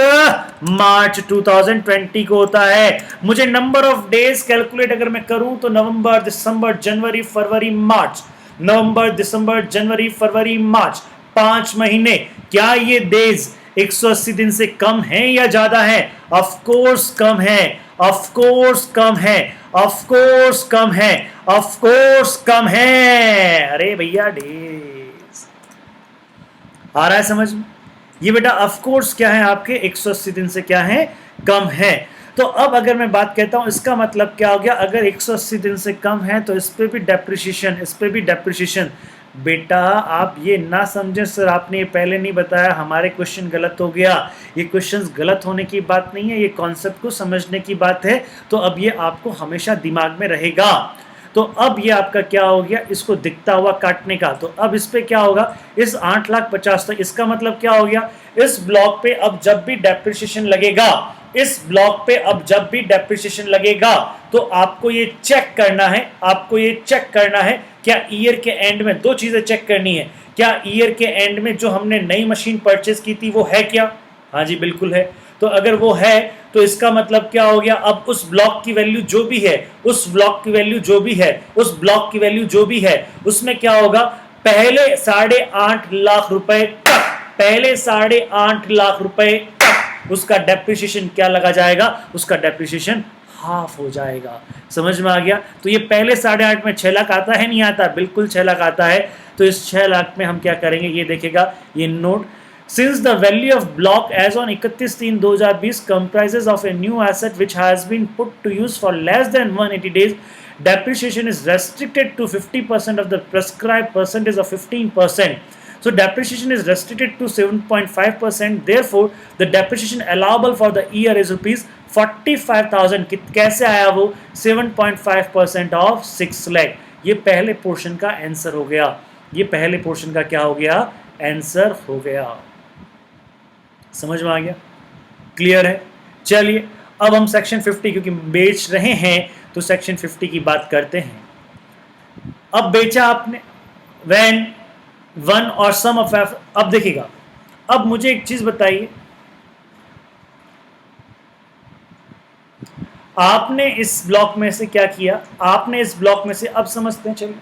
मार्च 2020 को होता है। मुझे नंबर ऑफ डेज कैलकुलेट अगर मैं करूं तो नवंबर, दिसंबर, जनवरी, फरवरी, मार्च, नवंबर, दिसंबर, जनवरी, फरवरी, मार्च, 5 महीने। क्या ये डेज 180 दिन से कम है या ज्यादा है? ऑफ कोर्स कम है, ऑफ कोर्स कम है, ऑफ कोर्स कम है, ऑफ कोर्स कम है। अरे भैया, डेज आ रहा है समझ में? ये बेटा ऑफ कोर्स क्या है आपके? 180 दिन से क्या है? कम है। तो अब अगर मैं बात कहता हूं, इसका मतलब क्या हो गया? अगर 180 दिन से कम है तो इस पे भी डेप्रिसिएशन, इस पे भी डेप्रिसिएशन। बेटा आप ये ना समझें सर आपने ये पहले नहीं बताया, हमारे क्वेश्चन गलत हो गया। ये क्वेश्चंस गलत होने की बात नहीं है, ये कॉन्सेप्ट को समझने की बात है। तो अब ये आपको हमेशा दिमाग में रहेगा। तो अब ये आपका क्या हो गया? इसको दिखता हुआ काटने का। तो अब इस पे क्या होगा? इस 8,50,000 तक। इसका मतलब क्या हो गया? इस ब्लॉक पे अब जब भी डेप्रिसिएशन लगेगा, इस ब्लॉक पे अब जब भी डेप्रिसिएशन लगेगा तो आपको ये चेक करना है, आपको ये चेक करना है क्या ईयर के एंड में 2 चीजें चेक करनी है। क्या ईयर के एंड में जो हमने नई मशीन परचेज की थी वो है क्या? हाँ जी बिल्कुल है। तो अगर वो है तो इसका मतलब क्या हो गया? अब उस ब्लॉक की वैल्यू जो भी है, उस ब्लॉक की वैल्यू जो भी है, उस ब्लॉक की वैल्यू जो भी है, उसमें क्या होगा? पहले 8.5 लाख रुपए तक, पहले 8.5 लाख रुपए तक उसका डेप्रिसिएशन क्या लगा जाएगा? उसका डेप्रिसिएशन हाफ हो जाएगा। समझ में आ गया? तो ये पहले 8.5 में 6 लाख आता है, नहीं आता? बिल्कुल 6 लाख आता है। तो इस 6 लाख में हम क्या करेंगे? ये देखेगा ये note, since the value of block as on 31/3/2020 comprises of a new asset which has been put to use for less than 180 days, depreciation is restricted to 50% of the prescribed percentage of 15%. So depreciation is restricted to 7.5%. Therefore, the depreciation allowable for the year is rupees 45,000 कैसे आया वो? 7.5% of 6 lakh. ये पहले portion का answer हो गया, ये पहले पोर्शन का क्या हो गया? आंसर हो गया। समझ में आ गया? क्लियर है? चलिए अब हम सेक्शन 50, क्योंकि बेच रहे हैं तो सेक्शन 50 की बात करते हैं। अब बेचा आपने when one or some of F. अब देखिएगा, अब मुझे एक चीज बताइए, आपने इस ब्लॉक में से क्या किया? आपने इस ब्लॉक में से, अब समझते हैं, चलिए,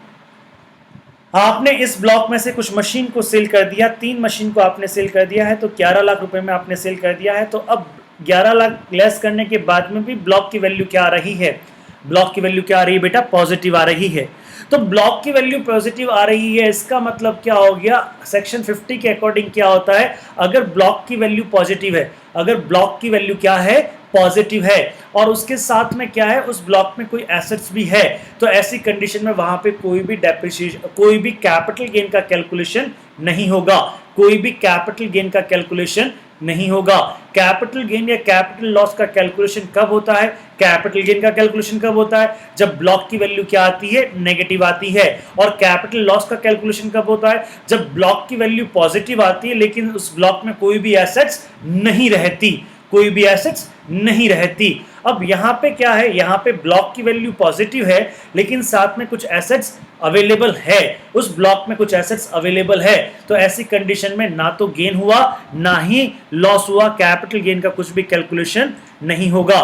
आपने इस ब्लॉक में से कुछ मशीन को सेल कर दिया, 3 मशीन को आपने सेल कर दिया है, तो 11 लाख रुपए में आपने सेल कर दिया है। तो अब 11 लाख लेस करने के बाद में भी ब्लॉक की वैल्यू क्या आ रही है? ब्लॉक की वैल्यू क्या आ रही है बेटा? पॉजिटिव आ रही है। तो ब्लॉक की वैल्यू पॉजिटिव आ रही है, इसका मतलब क्या हो गया? सेक्शन 50 के अकॉर्डिंग क्या होता है? अगर ब्लॉक की वैल्यू पॉजिटिव है, अगर ब्लॉक की वैल्यू क्या है? पॉजिटिव है, और उसके साथ में क्या है? उस ब्लॉक में कोई एसेट्स भी है, तो ऐसी कंडीशन में वहां पे कोई भी डेप्रिसिएशन, कोई भी कैपिटल गेन का कैलकुलेशन नहीं होगा, कोई भी कैपिटल गेन का कैलकुलेशन नहीं होगा। कैपिटल गेन या कैपिटल लॉस का कैलकुलेशन कब होता है? कैपिटल गेन का कैलकुलेशन कब होता है? जब ब्लॉक की वैल्यू क्या आती है? नेगेटिव आती है। और कैपिटल लॉस का कैलकुलेशन कब होता है? जब ब्लॉक की वैल्यू पॉजिटिव आती है लेकिन उस ब्लॉक में कोई भी एसेट्स नहीं रहती, कोई भी एसेट्स नहीं रहती। अब यहां पे क्या है? यहां पे ब्लॉक की वैल्यू पॉजिटिव है लेकिन साथ में कुछ एसेट्स अवेलेबल है, उस ब्लॉक में कुछ एसेट्स अवेलेबल है, तो ऐसी कंडीशन में ना तो गेन हुआ ना ही लॉस हुआ, कैपिटल गेन का कुछ भी कैलकुलेशन नहीं होगा।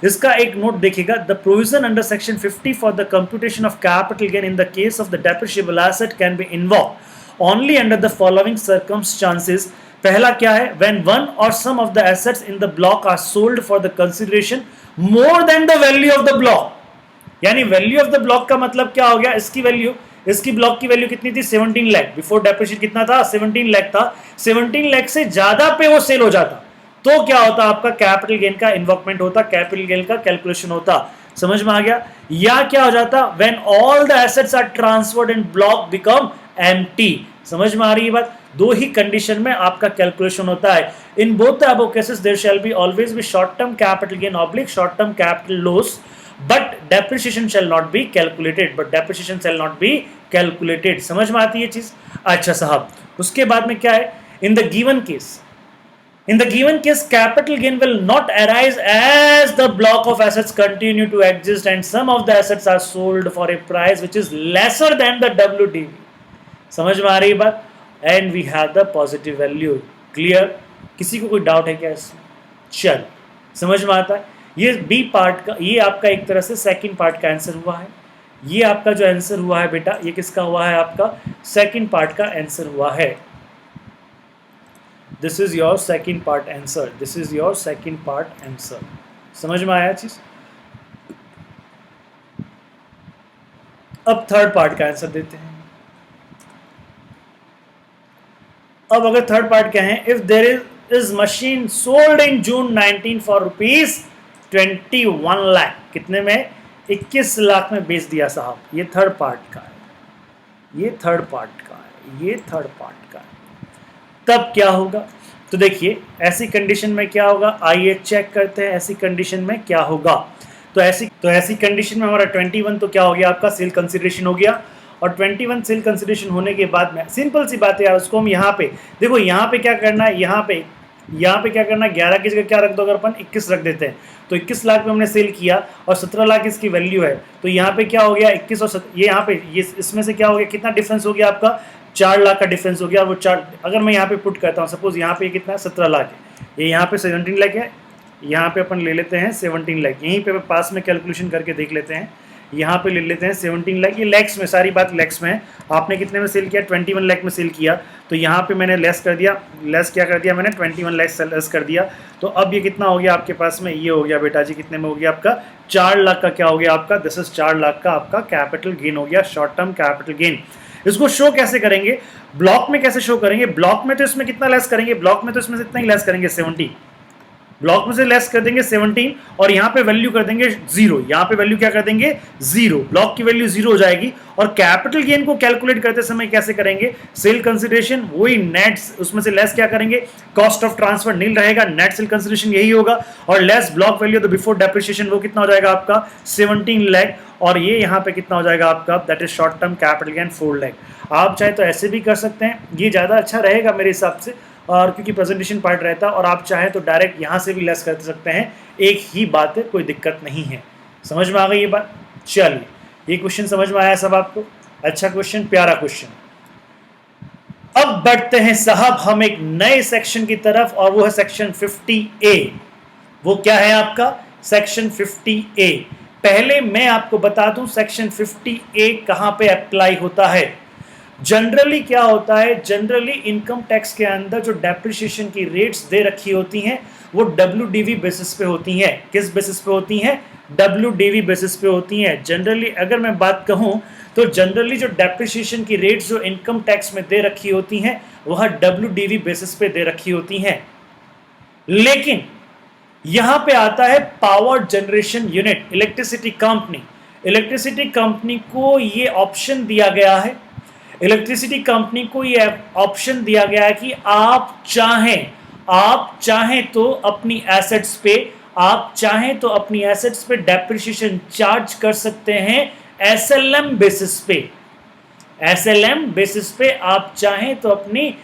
इसका एक नोट देखिएगा, the provision under section 50 for the computation of capital gain in the case of the depreciable asset can be involve only under the following circumstances. पहला क्या है? When one or some of the assets in the block are sold for the consideration more than the value of the block. यानी value of the block का मतलब क्या हो गया? इसकी वैल्यू, इसकी ब्लॉक की वैल्यू कितनी थी? 17 लाख। बिफोर डेप्रिसिएशन कितना था? 17 लाख था। 17 लाख से ज्यादा पे वो सेल हो जाता तो क्या होता? आपका कैपिटल गेन का इन्वॉकमेंट होता, कैपिटल गेन का कैलकुलेशन होता। समझ में आ गया? या क्या हो जाता? When all the assets are transferred in block become empty. समझ में आ रही है बात? दो ही कंडीशन में आपका कैलकुलेशन होता है। In both the above cases there shall be always be short term capital gain oblique short term capital loss, but depreciation shall not be calculated, but depreciation shall not be calculated. समझ में आती है चीज? अच्छा साहब, उसके बाद में क्या है? In the given case, in the given case capital gain will not arise as the block of assets continue to exist and some of the assets are sold for a price which is lesser than the WDV. समझ में आ रही बात? And we have the positive value. Clear? किसी को कोई doubt है क्या इसमें? चल, समझ में आता है? ये बी पार्ट का, ये आपका एक तरह से सेकंड पार्ट का आंसर हुआ है। ये आपका जो आंसर हुआ है बेटा, ये किसका हुआ है? आपका सेकंड पार्ट का आंसर हुआ है। This is your second part answer, this is your second part answer. समझ में आया चीज? अब थर्ड पार्ट का आंसर देते हैं। अब अगर थर्ड पार्ट क्या है? If there is machine sold in June 19 for ₹21 lakh, कितने में? 21 लाख में बेच दिया साहब। ये थर्ड पार्ट का है, ये थर्ड पार्ट का है, ये थर्ड पार्ट का है। तब क्या होगा? तो देखिए ऐसी कंडीशन में क्या होगा, आइए चेक करते हैं ऐसी कंडीशन में क्या होगा। तो ऐसी कंडीशन में हमारा 21 तो क्या हो गया? आपका सेल कंसिडरेशन हो गया, और 21 सेल कंसिडरेशन होने के बाद में सिंपल सी बात है यार, उसको हम यहाँ पे देखो, यहाँ पे क्या करना है, यहाँ पे क्या करना है, 11 की जगह क्या रख दो? अगर अपन 21 रख देते हैं तो 21 लाख में हमने सेल किया और 17 लाख इसकी वैल्यू है, तो यहाँ पे क्या हो गया? 21 और ये यहाँ पे ये इसमें से क्या हो गया? कितना डिफरेंस हो गया आपका? 4 लाख का डिफरेंस हो गया। वो 4 अगर मैं यहाँ पे पुट करता हूँ, सपोज यहाँ पे कितना है? 17 लाख है, ये यहाँ पे 17 लाख है, यहाँ पे अपन ले लेते हैं 17 लाख, यहीं पे पास में कैलकुलेशन करके देख लेते हैं, यहाँ पे ले लेते हैं 17 लाख, ये लैक्स में, सारी बात लैक्स में है। आपने कितने में सेल किया? 21 लाख में सेल किया, तो यहाँ पे मैंने लेस कर दिया, लेस क्या कर दिया मैंने? 21 लाख लेस कर दिया। तो अब ये कितना हो गया आपके पास में? ये हो गया बेटा जी, कितने में हो गया आपका? 4 लाख का क्या हो गया आपका? दिस इज 4 लाख का आपका कैपिटल गेन हो गया, शॉर्ट टर्म कैपिटल गेन। इसको शो कैसे करेंगे? ब्लॉक में कैसे शो करेंगे? ब्लॉक में तो इसमें कितना लेस करेंगे? ब्लॉक में तो इसमें से इतना ही लेस करेंगे, 70। ब्लॉक में से लेस कर देंगे 17 और यहां पे वैल्यू कर देंगे 0, यहां पे वैल्यू क्या कर देंगे 0, ब्लॉक की वैल्यू 0 हो जाएगी। और कैपिटल गेन को कैलकुलेट करते समय कैसे करेंगे, सेल कंसिडरेशन वही नेट, उसमें से लेस क्या करेंगे, कॉस्ट ऑफ ट्रांसफर नील रहेगा, नेट सेल कंसिडरेशन यही होगा, और less block value the before depreciation वो कितना हो जाएगा आपका 17 लाख, और ये यहाँ पे कितना हो जाएगा आपका, that is short term capital gain 4 lakh. आप चाहे तो ऐसे भी कर सकते हैं, ये ज़्यादा अच्छा रहेगा मेरे हिसाब से, और क्योंकि प्रेजेंटेशन पार्ट रहता है, और आप चाहें तो डायरेक्ट यहाँ से भी लेस कर सकते हैं, एक ही बात है, कोई दिक्कत नहीं है। समझ में आ गई ये बात? चलिए, ये क्वेश्चन समझ में आया सब आपको? अच्छा क्वेश्चन, प्यारा क्वेश्चन। अब बढ़ते हैं साहब हम एक नए सेक्शन की तरफ, और वो है सेक्शन 50A। वो क्या है आपका सेक्शन 50A? पहले मैं आपको बता दूं सेक्शन 50A कहां पे अप्लाई होता है। जनरली क्या होता है, जनरली इनकम टैक्स के अंदर जो डेप्रिसिएशन की रेट्स दे रखी होती हैं वो WDV बेसिस पे होती हैं। किस बेसिस पे होती हैं? WDV बेसिस पे होती हैं। जनरली अगर मैं बात कहूं तो जनरली जो डेप्रिसिएशन की रेट्स जो इनकम टैक्स में दे रखी होती हैं वह WDV बेसिस पे दे रखी होती हैं। लेकिन यहां पे आता है power generation unit, electricity company. Electricity company को ये ऑप्शन दिया गया है, इलेक्ट्रिसिटी कंपनी को ये ऑप्शन दिया गया है कि आप चाहें तो अपनी एसेट्स पे, आप चाहें तो अपनी एसेट्स पे डेप्रिसिएशन चार्ज कर सकते हैं SLM बेसिस पे। SLM बेसिस पे आप चाहें तो अपनी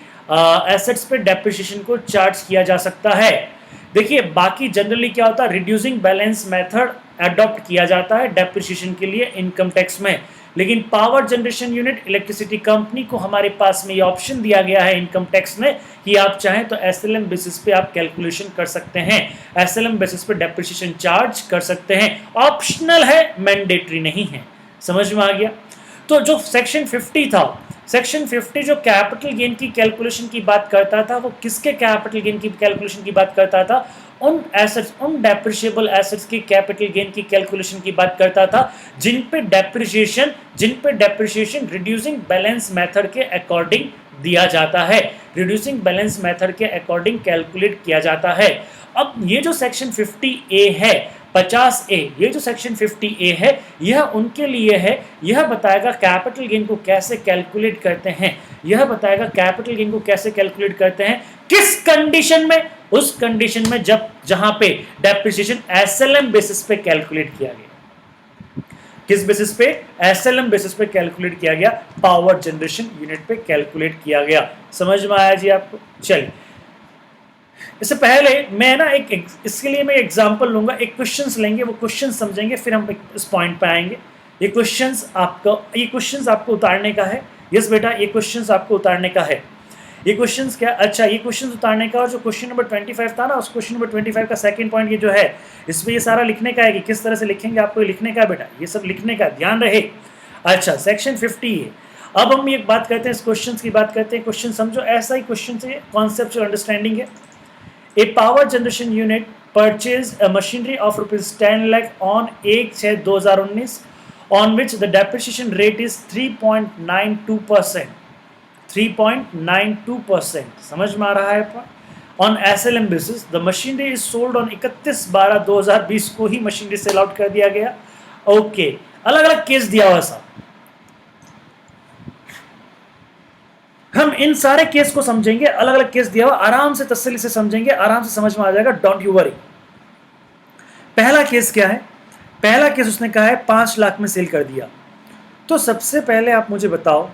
एसेट्स पे डेप्रिसिएशन को चार्ज किया जा सकता है। देखिए बाकी जनरली क्या होता है, रिड्यूसिंग बैलेंस मेथड अडॉप्ट किया जाता है डेप्रिसिएशन के लिए इनकम टैक्स में, लेकिन power generation unit electricity company को हमारे पास में ये ऑप्शन दिया गया है इनकम टैक्स में कि आप चाहें तो SLM बेसिस पे आप कैलकुलेशन कर सकते हैं, SLM बेसिस पे डेप्रिसिएशन चार्ज कर सकते हैं। ऑप्शनल है, मैंडेटरी नहीं है। समझ में आ गया? तो जो सेक्शन 50 था, सेक्शन 50 जो कैपिटल गेन की कैलकुलेशन की बात करता था, वो किसके कैपिटल गेन की कैलकुलेशन की बात करता था? उन एसेट्स, उन डेप्रिशिएबल एसेट्स की कैपिटल गेन की कैलकुलेशन की बात करता था जिन पे डेप्रिसिएशन रिड्यूसिंग बैलेंस मेथड के अकॉर्डिंग दिया जाता है, रिड्यूसिंग बैलेंस मेथड के अकॉर्डिंग कैलकुलेट किया जाता है। अब ये जो सेक्शन 50A है, 50A, ये जो सेक्शन 50A है यह उनके लिए है, यह बताएगा कैपिटल गेन को कैसे कैलकुलेट करते हैं, यह बताएगा कैपिटल गेन को कैसे कैलकुलेट करते हैं, किस कंडीशन में, उस कंडीशन में जहां पे डेप्रिसिएशन SLM बेसिस पे कैलकुलेट किया गया। किस बेसिस पे? SLM बेसिस पे कैलकुलेट किया गया, पावर जनरेशन यूनिट पे कैलकुलेट किया गया। समझ में आया जी आपको? चलिए, इससे पहले मैं ना इसके लिए मैं एग्जांपल लूंगा, एक क्वेश्चंस लेंगे, वो क्वेश्चंस समझेंगे, फिर हम इस पॉइंट पे आएंगे। ये क्वेश्चंस आपको उतारने का है। यस बेटा, ये क्वेश्चंस आपको उतारने का है। ये क्वेश्चंस क्या? अच्छा, ये क्वेश्चंस उतारने का, और जो क्वेश्चन नंबर 25 था ना, उस क्वेश्चन नंबर 25 का सेकंड पॉइंट ये जो है, इसमें ये सारा लिखने का है कि किस तरह से लिखेंगे, आपको लिखने का बेटा, ये सब लिखने का, ध्यान रहे। अच्छा, सेक्शन 50 है। अब हम एक बात करते हैं, इस क्वेश्चन की बात करते हैं। क्वेश्चन समझो, ऐसा ही क्वेश्चन से कॉन्सेप्चुअल अंडरस्टैंडिंग है। A power generation unit purchased a machinery of rupees 10 lakh on 1/6/2019 on which the depreciation rate is 3.92%. 3.92%. समझ में आ रहा है? On SLM basis, the machinery is sold on 31/12/2020 को ही मशीनरी सेल आउट कर दिया गया। ओके, अलग अलग केस दिया हुआ साहब, हम इन सारे केस को समझेंगे, अलग अलग केस दिया हुआ, आराम से तसल्ली से समझेंगे, आराम से समझ में आ जाएगा, डोंट यू वरी। पहला केस क्या है? पहला केस उसने कहा है 5 लाख में सेल कर दिया। तो सबसे पहले आप मुझे बताओ,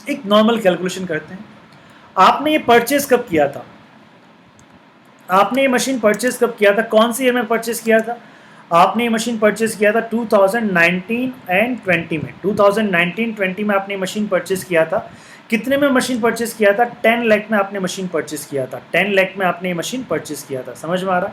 एक नॉर्मल कैलकुलेशन करते हैं। आपने ये परचेज कब किया था? आपने ये मशीन परचेज कब किया था? कौन सी ईयर में परचेज किया था? आपने ये मशीन परचेज किया था 2019 एंड 20 में। 2019-20 में आपने मशीन परचेज किया था। कितने में मशीन परचेज किया था? 10 लाख में आपने मशीन परचेज किया था। 10 लाख में आपने ये मशीन परचेज किया था। समझ में आ रहा?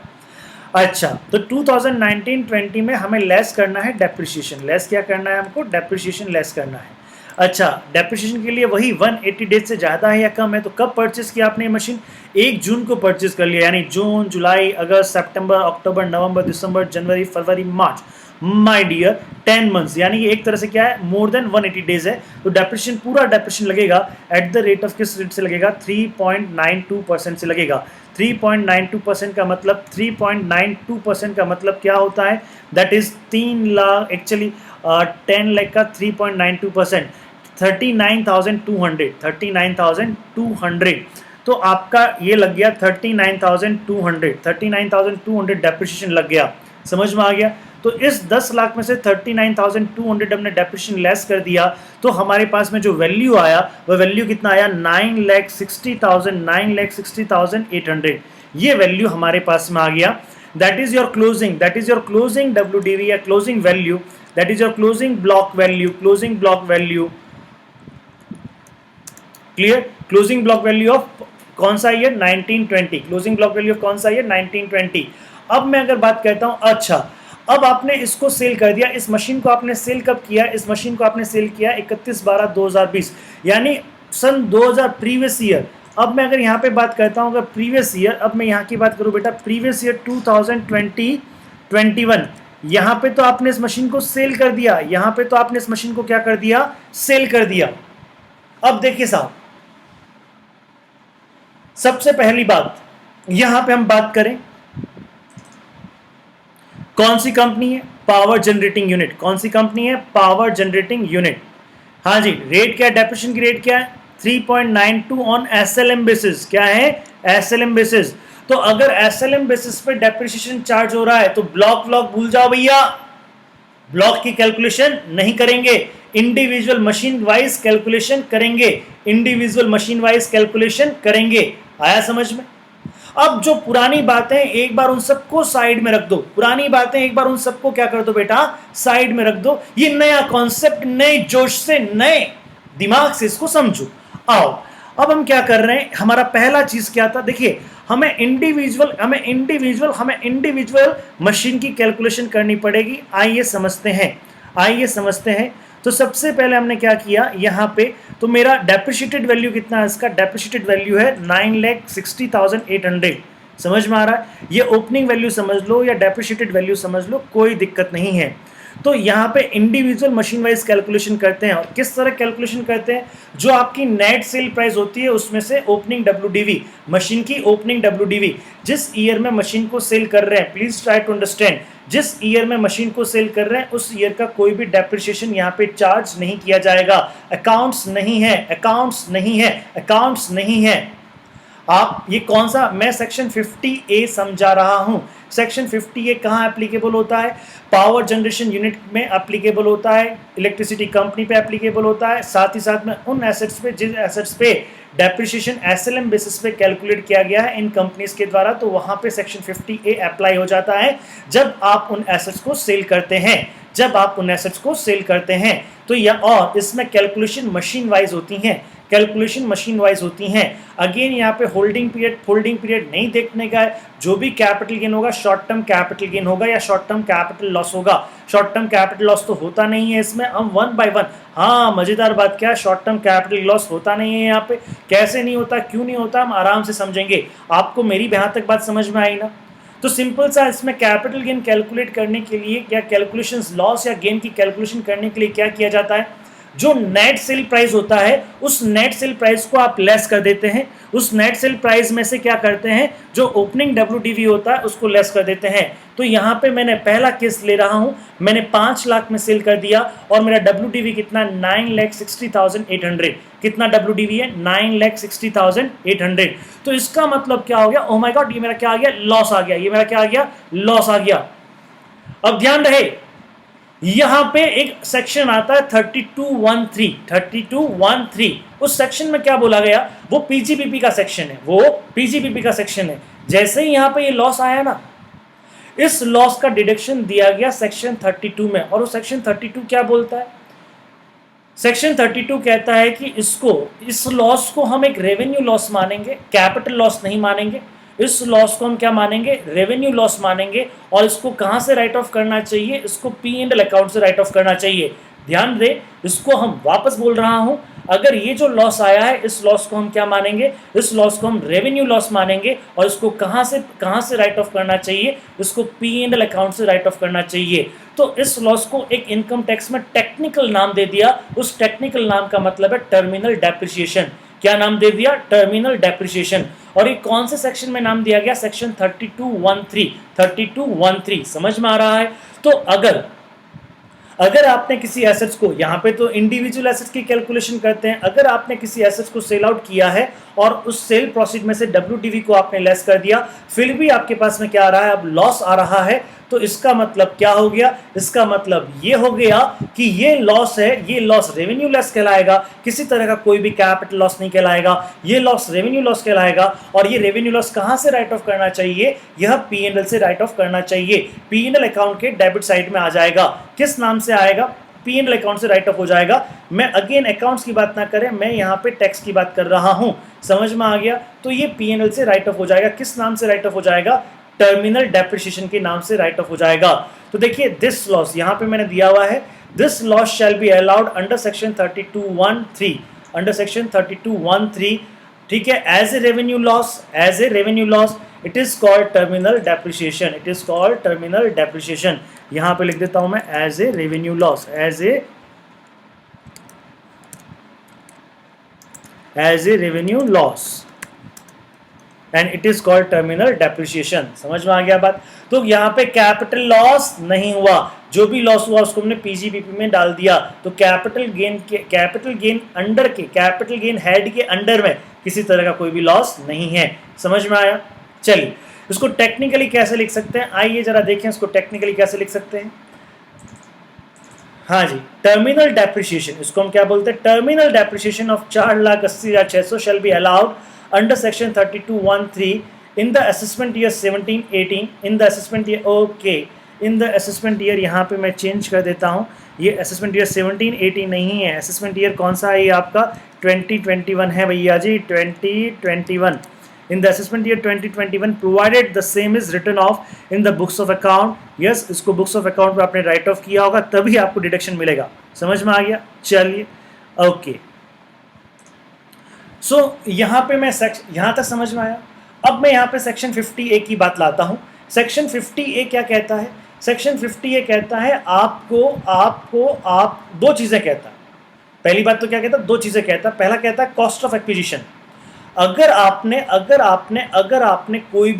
अच्छा, तो 2019-20 में हमें लेस करना है डेप्रिसिएशन। लेस क्या करना है हमको? डेप्रिसिएशन लेस करना है। अच्छा, डेप्रिसिएशन के लिए वही 180 डेज से ज़्यादा है या कम है। तो कब परचेज किया आपने मशीन? 1 जून को परचेज कर लिया, यानी जून, जुलाई, अगस्त, सितंबर, अक्टूबर, नवंबर, दिसंबर, जनवरी, फरवरी, मार्च, माय डियर 10 मंथ्स, यानी कि एक तरह से क्या है, मोर देन 180 डेज है। तो पूरा डेप्रिसिएशन लगेगा एट द रेट ऑफ, किस रेट से लगेगा? 3.92% से लगेगा। 3.92% का मतलब 3.92% का मतलब क्या होता है? That is 3 lakh, actually 10 lakh का 3.92%, 39,200, 39,200। तो आपका ये लग गया 39,200, 39,200 डेप्रिसिएशन लग गया। समझ में आ गया? तो इस 10 लाख में से 39,200 हमने डेप्रिसिएशन लेस कर दिया, तो हमारे पास में जो वैल्यू आया वह वैल्यू कितना आया? 9,60,000, 9,60,800। ये वैल्यू हमारे पास में आ गया। That is your closing, that is your closing WDV या closing value, that is your closing block value, closing block value. Clear? Closing block value of कौन सा year? 1920। Closing block value of कौन सा year? 1920। अब मैं अगर बात करता हूं, अच्छा अब आपने इसको सेल कर दिया, इस मशीन को आपने सेल कब किया? इस मशीन को आपने सेल किया 31/12/2020, यानी सन 2000 प्रीवियस ईयर। अब मैं अगर यहाँ पे बात करता हूँ अगर प्रीवियस ईयर, अब मैं यहाँ की बात करूँ बेटा, प्रीवियस ईयर 2020-21, यहाँ पे तो आपने इस मशीन को सेल कर दिया, यहाँ पे तो आपने इस मशीन को क्या कर दिया? सेल कर दिया। अब देखिए साहब, सबसे पहली बात यहां पे हम बात करें, कौन सी कंपनी है? Power generating unit. कौन सी कंपनी है? Power generating unit. हाँ जी, रेट क्या है? डेप्रिसिएशन की रेट क्या है? 3.92 ऑन SLM बेसिस। क्या है? SLM basis. तो अगर SLM बेसिस पे डेप्रिसिएशन चार्ज हो रहा है तो ब्लॉक भूल जाओ भैया, ब्लॉक की कैलकुलेशन नहीं करेंगे, इंडिविजुअल मशीन वाइज कैलकुलेशन करेंगे, इंडिविजुअल मशीन वाइज कैलकुलेशन करेंगे। आया समझ में? अब जो पुरानी बातें एक बार उन सबको साइड में रख दो, पुरानी बातें एक बार उन सबको क्या कर दो बेटा? साइड में रख दो। ये नया कॉन्सेप्ट नए जोश से, नए दिमाग से इसको समझो। आओ अब हम क्या कर रहे हैं, हमारा पहला चीज क्या था? देखिए, हमें इंडिविजुअल मशीन की कैलकुलेशन करनी पड़ेगी। आइए समझते हैं। तो सबसे पहले हमने क्या किया यहाँ पे, तो मेरा डेप्रिशिएटेड वैल्यू कितना है? इसका डेप्रिशिएटेड वैल्यू है 9,60,800। समझ में आ रहा है? ये ओपनिंग वैल्यू समझ लो या डेप्रिशिएटेड वैल्यू समझ लो, कोई दिक्कत नहीं है। तो यहाँ पे इंडिविजुअल मशीन वाइज कैलकुलेशन करते हैं। और किस तरह कैलकुलेशन करते हैं? जो आपकी नेट सेल प्राइस होती है उसमें से ओपनिंग WDV, मशीन की ओपनिंग WDV, जिस ईयर में मशीन को सेल कर रहे हैं, प्लीज ट्राई टू अंडरस्टैंड, जिस ईयर में मशीन को सेल कर रहे हैं उस ईयर का कोई भी डेप्रिसिएशन यहाँ पे चार्ज नहीं किया जाएगा। अकाउंट्स नहीं है। आप ये कौन सा, मैं सेक्शन 50A समझा रहा हूं। सेक्शन 50A कहाँ एप्लीकेबल होता है? पावर जनरेशन यूनिट में एप्लीकेबल होता है, इलेक्ट्रिसिटी कंपनी पे एप्लीकेबल होता है, साथ ही साथ में उन एसेट्स पे जिन एसेट्स पे डेप्रिसिएशन SLM बेसिस पे कैलकुलेट किया गया है इन कंपनीज के द्वारा, तो वहां पे सेक्शन 50A अप्लाई हो जाता है जब आप उन एसेट्स को सेल करते हैं। तो या और इसमें कैलकुलेशन मशीन वाइज होती हैं। अगेन यहाँ पे होल्डिंग पीरियड नहीं देखने का है। जो भी कैपिटल गेन होगा शॉर्ट टर्म कैपिटल गेन होगा या शॉर्ट टर्म कैपिटल लॉस होगा। शॉर्ट टर्म कैपिटल लॉस तो होता नहीं है इसमें, हम 1 by 1। हाँ, मजेदार बात क्या है, शॉर्ट टर्म कैपिटल लॉस होता नहीं है यहाँ पे। कैसे नहीं होता, क्यों नहीं होता, हम आराम से समझेंगे। आपको मेरी यहाँ तक बात समझ में आई ना? तो सिंपल सा इसमें कैपिटल गेन कैलकुलेट करने के लिए या कैलकुलेशंस लॉस या गेन की कैलकुलेशन करने के लिए क्या किया जाता है? जो नेट सेल प्राइस होता है उस नेट सेल प्राइस को आप लेस कर देते हैं। उस नेट सेल प्राइस में से क्या करते हैं, जो ओपनिंग WDV होता है उसको लेस कर देते हैं। तो यहाँ पे मैंने पहला केस ले रहा हूँ, मैंने 5 लाख में सेल कर दिया और मेरा WDV कितना? 9,60,800। कितना WDV है? 9,60,800। तो इसका मतलब क्या हो गया? ओह माय गॉड, ये मेरा क्या आ गया? लॉस आ गया। लॉस आ गया। अब ध्यान रहे, यहां पे एक सेक्शन आता है 3213। उस सेक्शन में क्या बोला गया? वो PGPP का सेक्शन है। जैसे ही यहां पे ये लॉस आया ना, इस लॉस का डिडक्शन दिया गया सेक्शन 32 में। और वो सेक्शन 32 क्या बोलता है? सेक्शन 32 कहता है कि इस लॉस को हम एक रेवेन्यू लॉस मानेंगे, कैपिटल लॉस नहीं मानेंगे। इस लॉस को हम क्या मानेंगे? रेवेन्यू लॉस मानेंगे। और इसको कहां से राइट ऑफ करना चाहिए? इसको P&L अकाउंट से राइट ऑफ करना चाहिए। ध्यान दे, इसको हम वापस बोल रहा हूं, अगर ये जो लॉस आया है इस लॉस को हम क्या मानेंगे? इस लॉस को हम रेवेन्यू लॉस मानेंगे। और इसको कहां से राइट ऑफ करना चाहिए? इसको P&L अकाउंट से राइट ऑफ करना चाहिए। तो इस लॉस को एक इनकम टैक्स में टेक्निकल नाम दे दिया। उस टेक्निकल नाम का मतलब है टर्मिनल डेप्रिसिएशन। क्या नाम दे दिया? Terminal depreciation. और ये कौन से सेक्शन में नाम दिया गया? सेक्शन 3213। समझ में आ रहा है? तो अगर आपने किसी एसेट्स को, यहाँ पे तो इंडिविजुअल एसेट्स की कैलकुलेशन करते हैं, अगर आपने किसी एसेट्स को सेल आउट किया है और उस सेल प्रोसीड में से WDV को आपने लेस कर दिया, फिर भी आपके पास में क्या आ रहा है? अब लॉस आ रहा है। तो इसका मतलब क्या हो गया? इसका मतलब ये हो गया कि ये लॉस है, ये लॉस रेवेन्यू लेस कहलाएगा, किसी तरह का कोई भी कैपिटल लॉस नहीं कहलाएगा, ये लॉस रेवेन्यू लॉस कहलाएगा। और ये रेवेन्यू लॉस कहां से राइट ऑफ करना चाहिए? यह P&L से राइट ऑफ करना चाहिए। P&L अकाउंट के डेबिट साइड में आ जाएगा। किस नाम से आएगा? P&L अकाउंट से राइट ऑफ हो जाएगा। मैं अगेन अकाउंट्स की बात ना करें, मैं यहाँ पे टैक्स की बात कर रहा हूं। समझ में आ गया? तो ये P&L से राइट ऑफ हो जाएगा। किस नाम से राइट ऑफ हो जाएगा? टर्मिनल डेप्रिसिएशन के नाम से राइट ऑफ हो जाएगा। तो देखिए दिस लॉस यहाँ पे मैंने दिया हुआ है, this loss shall be allowed under section 3213, under section 3213, ठीक है, as a revenue loss, it is called terminal depreciation, it is called terminal depreciation. यहां पे लिख देता हूं मैं as a revenue loss, as a revenue loss, and it is called terminal depreciation. समझ में आ गया बात? तो यहाँ पे कैपिटल लॉस नहीं हुआ, जो भी लॉस हुआ उसको हमने PGBP में डाल दिया। तो कैपिटल गेन हेड के अंडर में किसी तरह का कोई भी लॉस नहीं है। समझ में आया? चलिए इसको टेक्निकली कैसे लिख सकते हैं, आइए जरा देखें इसको टेक्निकली कैसे लिख सकते हैं। हाँ जी, टर्मिनल डेप्रिसिएशन, इसको हम क्या बोलते हैं? Terminal depreciation of 4,80,600 shell be allowed under section 3213 in the assessment year 17-18, in the assessment year, okay, in the assessment year यहाँ पे मैं चेंज कर देता हूँ, ये assessment year 17-18 नहीं है, assessment year कौन सा है? ये आपका 2021 है भैया जी, 2021। In the assessment year 2021 provided the same is written off in the books of account, yes, इसको books of account पे आपने राइट ऑफ किया होगा तभी आपको डिडक्शन मिलेगा। समझ में आ गया? चलिए ओके। सो यहाँ पे मैं यहाँ तक समझ में आया। अब मैं यहाँ पे सेक्शन 50A की बात लाता हूँ। सेक्शन 50A क्या कहता है? सेक्शन 50A कहता है आप दो चीज़ें कहता है। पहली बात तो क्या कहता है? दो चीज़ें कहता है। पहला कहता है कॉस्ट ऑफ एक्विजिशन। अगर आपने कोई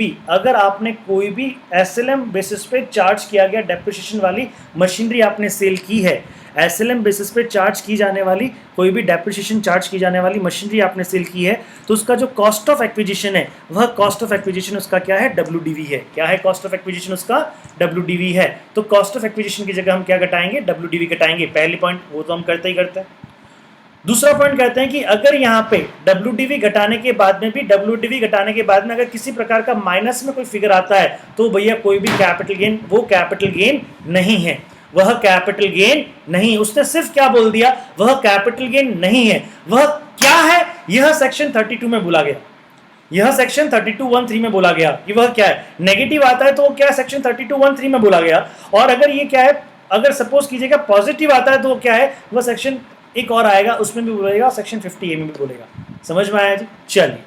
भी SLM बेसिस पे चार्ज किया गया डेप्रिसिएशन वाली मशीनरी आपने सेल की है, SLM बेसिस पे चार्ज की जाने वाली कोई भी डेप्रिसिएशन चार्ज की जाने वाली मशीनरी आपने सेल की है, तो उसका जो कॉस्ट ऑफ एक्विजिशन है, वह कॉस्ट ऑफ एक्विजिशन उसका क्या है? WDV है। क्या है कॉस्ट ऑफ एक्विजिशन? उसका WDV है। तो कॉस्ट ऑफ एक्विजिशन की जगह हम क्या घटाएंगे? WDV घटाएंगे। पहली पॉइंट वो तो हम करते ही करते हैं। दूसरा पॉइंट कहते हैं कि अगर यहाँ पे WDV घटाने के बाद में अगर किसी प्रकार का माइनस में कोई फिगर आता है तो भैया कोई भी कैपिटल गेन, वो कैपिटल गेन नहीं है, वह कैपिटल गेन नहीं। उसने सिर्फ क्या बोल दिया? वह कैपिटल गेन नहीं है। वह क्या है? यह सेक्शन 32 में बोला गया, यह सेक्शन 3213 में बोला गया कि वह क्या है। नेगेटिव आता है तो क्या है? सेक्शन 3213 में बोला गया। और अगर ये क्या है, अगर सपोज कीजिएगा पॉजिटिव आता है तो क्या है? वह सेक्शन एक और आएगा, उसमें भी बोलेगा, सेक्शन 50A में भी बोलेगा। समझ में आया जी? चलिए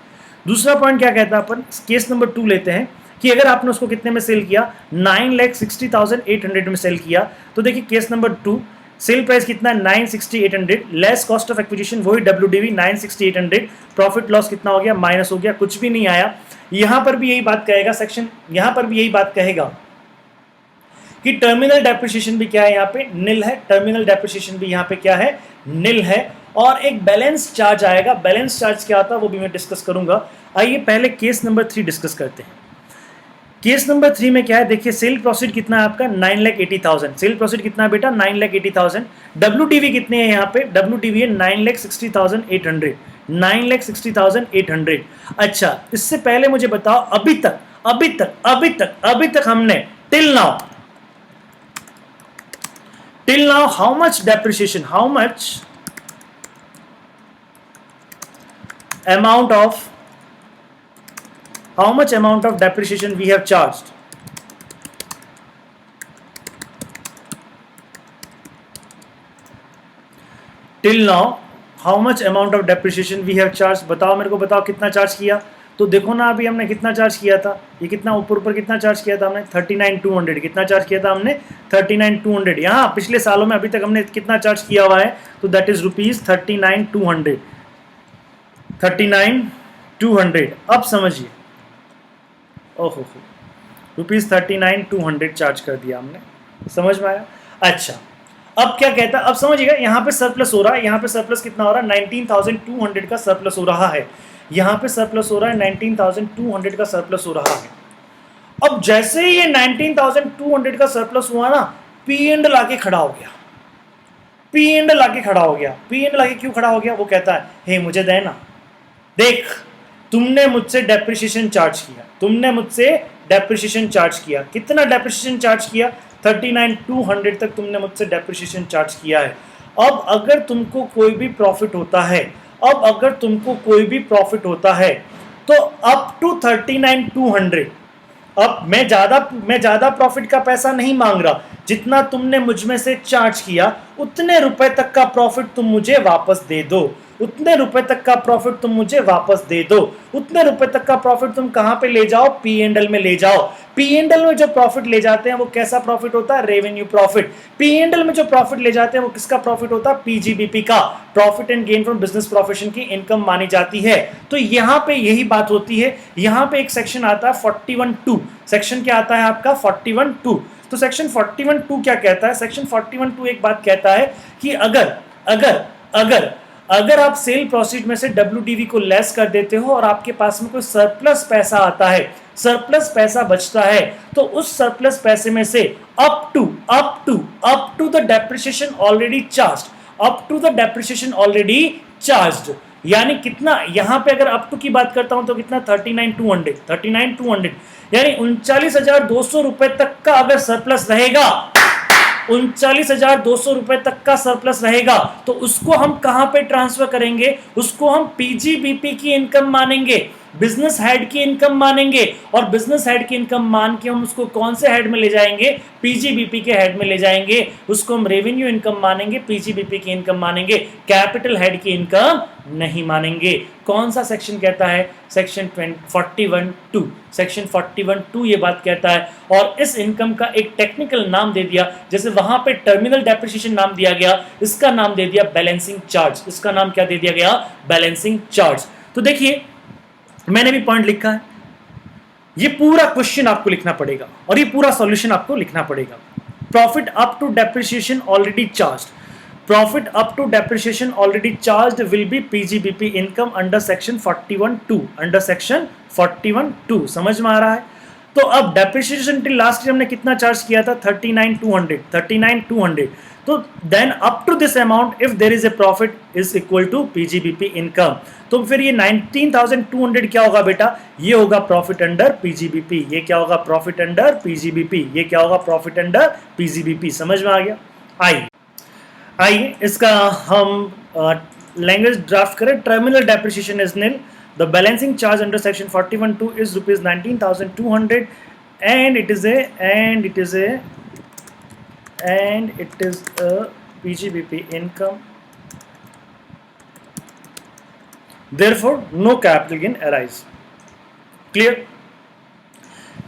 दूसरा पॉइंट क्या कहता है? अपन केस नंबर 2 लेते हैं कि अगर आपने उसको कितने में सेल किया? 9,60,800 में सेल किया। तो देखिए केस नंबर 2, सेल प्राइस कितना है? 960,800 लेस कॉस्ट ऑफ एक्विजिशन, वही WDV 960,800, प्रॉफिट लॉस कितना हो गया? माइनस हो गया, कुछ भी नहीं आया। यहां पर भी यही बात कहेगा सेक्शन, यहां पर भी यही बात कहेगा कि टर्मिनल डेप्रिसिएशन भी क्या है? यहाँ पे निल है। टर्मिनल डेप्रिसिएशन भी यहाँ पे क्या है? निल है। और एक बैलेंस चार्ज आएगा। बैलेंस चार्ज क्या आता है वो भी मैं डिस्कस करूंगा। आइए पहले केस नंबर 3 डिस्कस करते हैं। केस नंबर 3 में क्या है? देखिए सेल प्रोसीड कितना है आपका? 9,80,000। सेल प्रोसीड कितना है बेटा? 9,80,000। WDV कितने हैं यहाँ पे? WDV है 9,60,800, 9,60,800। अच्छा, इससे पहले मुझे बताओ अभी तक हमने till now how much depreciation, how much amount of depreciation we have charged? Till now how much amount of depreciation we have charged? बताओ मेरे को, बताओ कितना चार्ज किया। तो देखो ना अभी हमने कितना चार्ज किया था, ये कितना ऊपर कितना चार्ज किया था हमने? 39,200। कितना चार्ज किया था हमने? 39,200। यहाँ पिछले सालों में अभी तक हमने कितना चार्ज किया हुआ है? तो दैट इज ₹39,200। 39,200। अब समझिए, ओहो, ₹39,200 चार्ज कर दिया हमने, समझ में आया? अच्छा, अब क्या कहता है, अब समझिएगा, यहाँ पे सरप्लस हो रहा है, यहाँ पे सरप्लस कितना हो रहा है, 19,200 का सरप्लस हो रहा है, यहाँ पे सरप्लस हो रहा है 19,200 का सरप्लस हो रहा है। अब जैसे ही ये 19,200 का सरप्लस हुआ ना, पी एंड लाके खड़ा हो गया, पी एंड लाके खड़ा हो गया। पी एंड लाके क्यों खड़ा हो गया? वो कहता है, हे मुझे देना, देख तुमने मुझसे डेप्रिसिएशन चार्ज किया, तुमने मुझसे डेप्रिसिएशन चार्ज किया, कितना डेप्रिसिएशन चार्ज किया? 39,200 तक तुमने मुझसे डेप्रिसिएशन चार्ज किया है। अब अगर तुमको कोई भी प्रॉफिट होता है, अब अगर तुमको कोई भी प्रॉफिट होता है, तो अप टू 39,200, अब मैं ज्यादा प्रॉफिट का पैसा नहीं मांग रहा, जितना तुमने मुझ में से चार्ज किया उतने रुपए तक का प्रॉफिट तुम मुझे वापस दे दो, उतने रुपए तक का प्रॉफिट तुम मुझे वापस दे दो। उतने रुपए तक का प्रॉफिट तुम कहां पे ले जाओ? पी एंड एल में ले जाओ। पी एंड एल में जो प्रॉफिट ले जाते हैं वो कैसा प्रॉफिट होता है? Revenue profit. P and L में जो प्रॉफिट ले जाते हैं वो किसका प्रॉफिट होता है? पीजीबीपी का, profit and gain from business profession की इनकम मानी जाती है। तो यहां पे यही बात होती है। यहां पे एक सेक्शन आता है 41(2), सेक्शन क्या आता है आपका? 41(2). तो सेक्शन 41(2) क्या कहता है? सेक्शन 41(2) एक बात कहता है कि अगर अगर अगर अगर आप सेल प्रोसीड में से WDV को लेस कर देते हो और आपके पास में कोई सरप्लस पैसा आता है, सरप्लस पैसा बचता है, तो उस सरप्लस पैसे में से up to the depreciation already charged, up to the depreciation already charged, यानी कितना? यहां पे अगर अप टू की बात करता हूं तो कितना? 39,200, यानी 39,200 रुपए तक का अगर सरप्लस रहेगा, 39,200 रुपए तक का सरप्लस रहेगा, तो उसको हम कहां पे ट्रांसफर करेंगे? उसको हम पीजीबीपी की इनकम मानेंगे, बिजनेस हेड की इनकम मानेंगे, और बिजनेस हेड की इनकम मान के हम उसको कौन से हेड में ले जाएंगे? पीजीबीपी के हेड में ले जाएंगे। उसको हम रेवेन्यू इनकम मानेंगे, पीजीबीपी की इनकम मानेंगे, कैपिटल हेड की इनकम नहीं मानेंगे। कौन सा सेक्शन कहता है? सेक्शन 41(2), सेक्शन 41(2) ये बात कहता है। और इस इनकम का एक टेक्निकल नाम दे दिया, जैसे वहां पे टर्मिनल डेप्रिसिएशन नाम दिया गया, इसका नाम दे दिया बैलेंसिंग चार्ज। इसका नाम क्या दे दिया गया? Balancing charge. तो देखिए, मैंने भी पॉइंट लिखा है, ये पूरा क्वेश्चन आपको लिखना पड़ेगा और ये पूरा सॉल्यूशन आपको लिखना पड़ेगा। Profit up to depreciation already charged, profit up to depreciation already charged will be PGBP income under section 41(2), under section 41(2). समझ में आ रहा है? तो अब डेप्रिसिएशन टिल लास्ट ईयर हमने कितना चार्ज किया था? 39,200। तो then up to this amount if there is a profit is equal to PGBP income. तो फिर ये 19,200 क्या होगा बेटा? ये होगा प्रॉफिट अंडर पीजीबीपी। ये क्या होगा? Profit under PGBP. ये क्या होगा? Profit under PGBP. समझ में आ गया? आइए इसका हम लैंग्वेज ड्राफ्ट करें। Terminal depreciation is nil, the balancing charge under section 41(2) is ₹19,200 and it is a PGBP income, therefore no capital gain arise। Clear?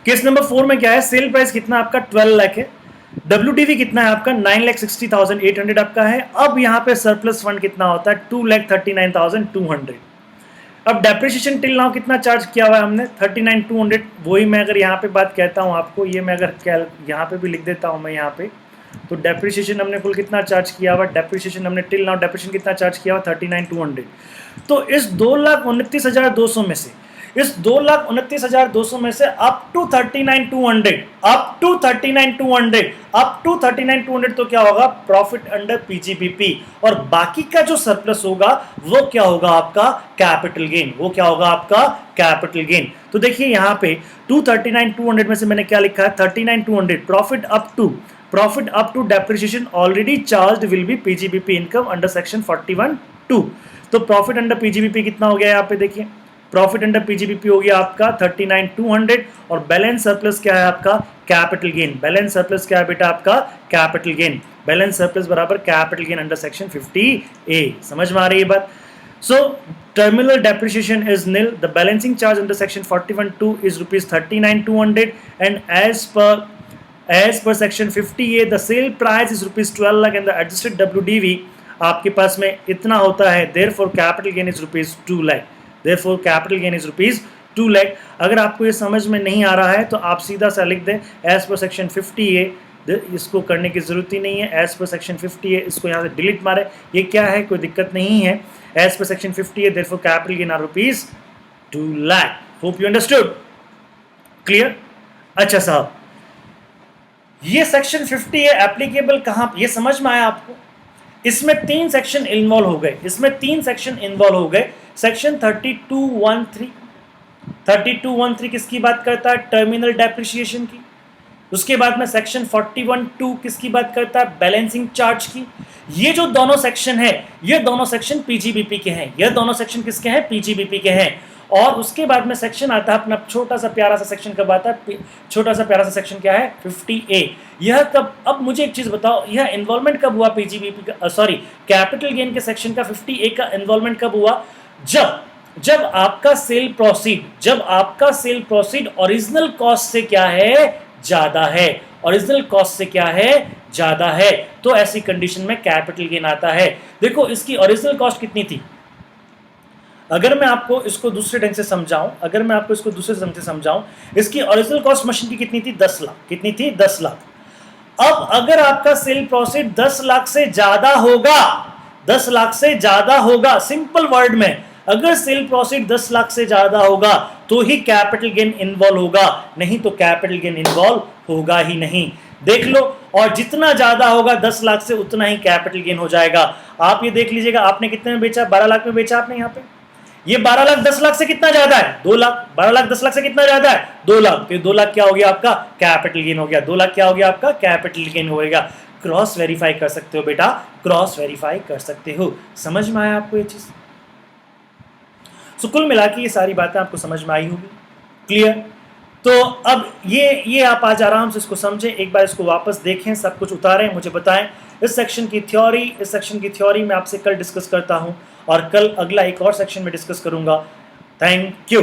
Case number 4 में क्या है? सेल प्राइस कितना आपका? 12 लाख है। WDV कितना है आपका? 9,60,800 आपका है। अब यहाँ पे सरप्लस फंड कितना होता है? 2,39,200। अब डेप्रिसिएशन टिल नाउ कितना चार्ज किया हुआ है हमने? 39,200। वही मैं अगर यहाँ पे बात कहता हूँ आपको, ये मैं अगर यहाँ पे भी लिख देता हूँ मैं यहाँ पे, तो डेप्रिसिएशन हमने कुल कितना चार्ज किया हुआ? डेप्रिसिएशन हमने टिल नाउ डेप्रिसिएशन कितना चार्ज किया हुआ? 39,200। तो इस 2,29,200 में से, इस 2,29,200 में से अप टू 39,200 तो क्या होगा? Profit under PGBP. और बाकी का जो सरप्लस होगा वो क्या होगा? आपका कैपिटल गेन। वो क्या होगा? आपका कैपिटल गेन। तो देखिए यहाँ पे 239,200 में से मैंने क्या लिखा है? 39,200 profit up to depreciation already charged will be PGBP income under section 41(2). तो प्रॉफिट अंडर पीजीबीपी कितना हो गया यहाँ पे? देखिए, प्रॉफिट अंडर पीजीबीपी हो गया आपका 39,200 और बैलेंस सरप्लस क्या है आपका? Capital gain. बैलेंस सरप्लस क्या है बेटा? आपका कैपिटल गेन। बैलेंस सरप्लस बराबर capital gain under section 50A। समझ में आ रही है बात? So terminal depreciation is nil, the balancing charge under section 41(2) is ₹39,200 and as per section 50A the sale price is ₹12 lakh and the adjusted WDV आपके पास में इतना होता है, therefore capital gain is ₹2 lakh. Therefore capital gain is ₹2 lakh. अगर आपको ये समझ में नहीं आ रहा है तो आप सीधा सा लिख दें एज पर सेक्शन 50A, इसको करने की जरूरत ही नहीं है। एज पर सेक्शन 50A इसको यहाँ से डिलीट मारे, ये क्या है, कोई दिक्कत नहीं है। As per section 50A therefore capital gain are ₹2 lakh. Hope you understood, clear. अच्छा साहब, ये सेक्शन 50A एप्लीकेबल कहां, ये समझ में आया आपको। इसमें 3 सेक्शन इन्वॉल्व हो गए, सेक्शन 3213 किसकी बात करता है, टर्मिनल डेप्रिसिएशन की। उसके बाद में सेक्शन 41(2) किसकी बात करता है, बैलेंसिंग चार्ज की। ये जो दोनों सेक्शन है, ये दोनों सेक्शन पीजीबीपी के हैं, ये दोनों सेक्शन किसके हैं, पीजीबीपी के हैं। और उसके बाद में सेक्शन आता है अपना छोटा सा प्यारा सा सेक्शन, कब आता है, छोटा सा प्यारा सा सेक्शन क्या है, 50A। यह कब, अब मुझे एक चीज बताओ, यह इन्वॉल्वमेंट कब हुआ पीजीबीपी का, सॉरी कैपिटल गेन के सेक्शन का 50A का इन्वॉल्वमेंट कब हुआ, जब आपका सेल प्रोसीड ओरिजिनल कॉस्ट से क्या है, ज्यादा है, ओरिजिनल कॉस्ट से क्या है, ज्यादा है, तो ऐसी कंडीशन में कैपिटल गेन आता है। देखो इसकी ओरिजिनल कॉस्ट कितनी थी, अगर मैं आपको इसको दूसरे ढंग से समझाऊं, इसकी ओरिजिनल कॉस्ट मशीन की कितनी थी, 10 लाख। कितनी थी, 10 लाख। अब अगर आपका सेल प्रॉफिट 10 लाख से ज्यादा होगा, सिंपल वर्ड में, अगर सेल प्रॉफिट 10 लाख से ज्यादा होगा तो ही कैपिटल गेन इन्वॉल्व होगा, नहीं तो कैपिटल गेन इन्वॉल्व होगा ही नहीं। देख लो, और जितना ज्यादा होगा 10 लाख से उतना ही कैपिटल गेन हो जाएगा। आप ये देख लीजिएगा, आपने कितने में बेचा, 12 लाख में बेचा आपने। यहाँ पे ये 12 लाख 10 लाख से कितना ज्यादा है, 2 लाख। 12 लाख 10 लाख से कितना ज्यादा है, 2 लाख। तो 2 लाख क्या हो गया आपका, कैपिटल गेन हो गया। 2 लाख क्या हो गया आपका, कैपिटल गेन होगा। क्रॉस वेरीफाई कर सकते हो बेटा, क्रॉस वेरीफाई कर सकते हो। समझ में आया आपको ये चीज। सो कुल मिला के ये सारी बातें आपको समझ में आई होगी, क्लियर। तो अब ये आप आज आराम से इसको समझें, एक बार इसको वापस देखें, सब कुछ उतारें, मुझे बताएं। इस सेक्शन की थ्योरी मैं आपसे कल डिस्कस करता हूं, और कल अगला एक और सेक्शन में डिस्कस करूंगा। Thank you.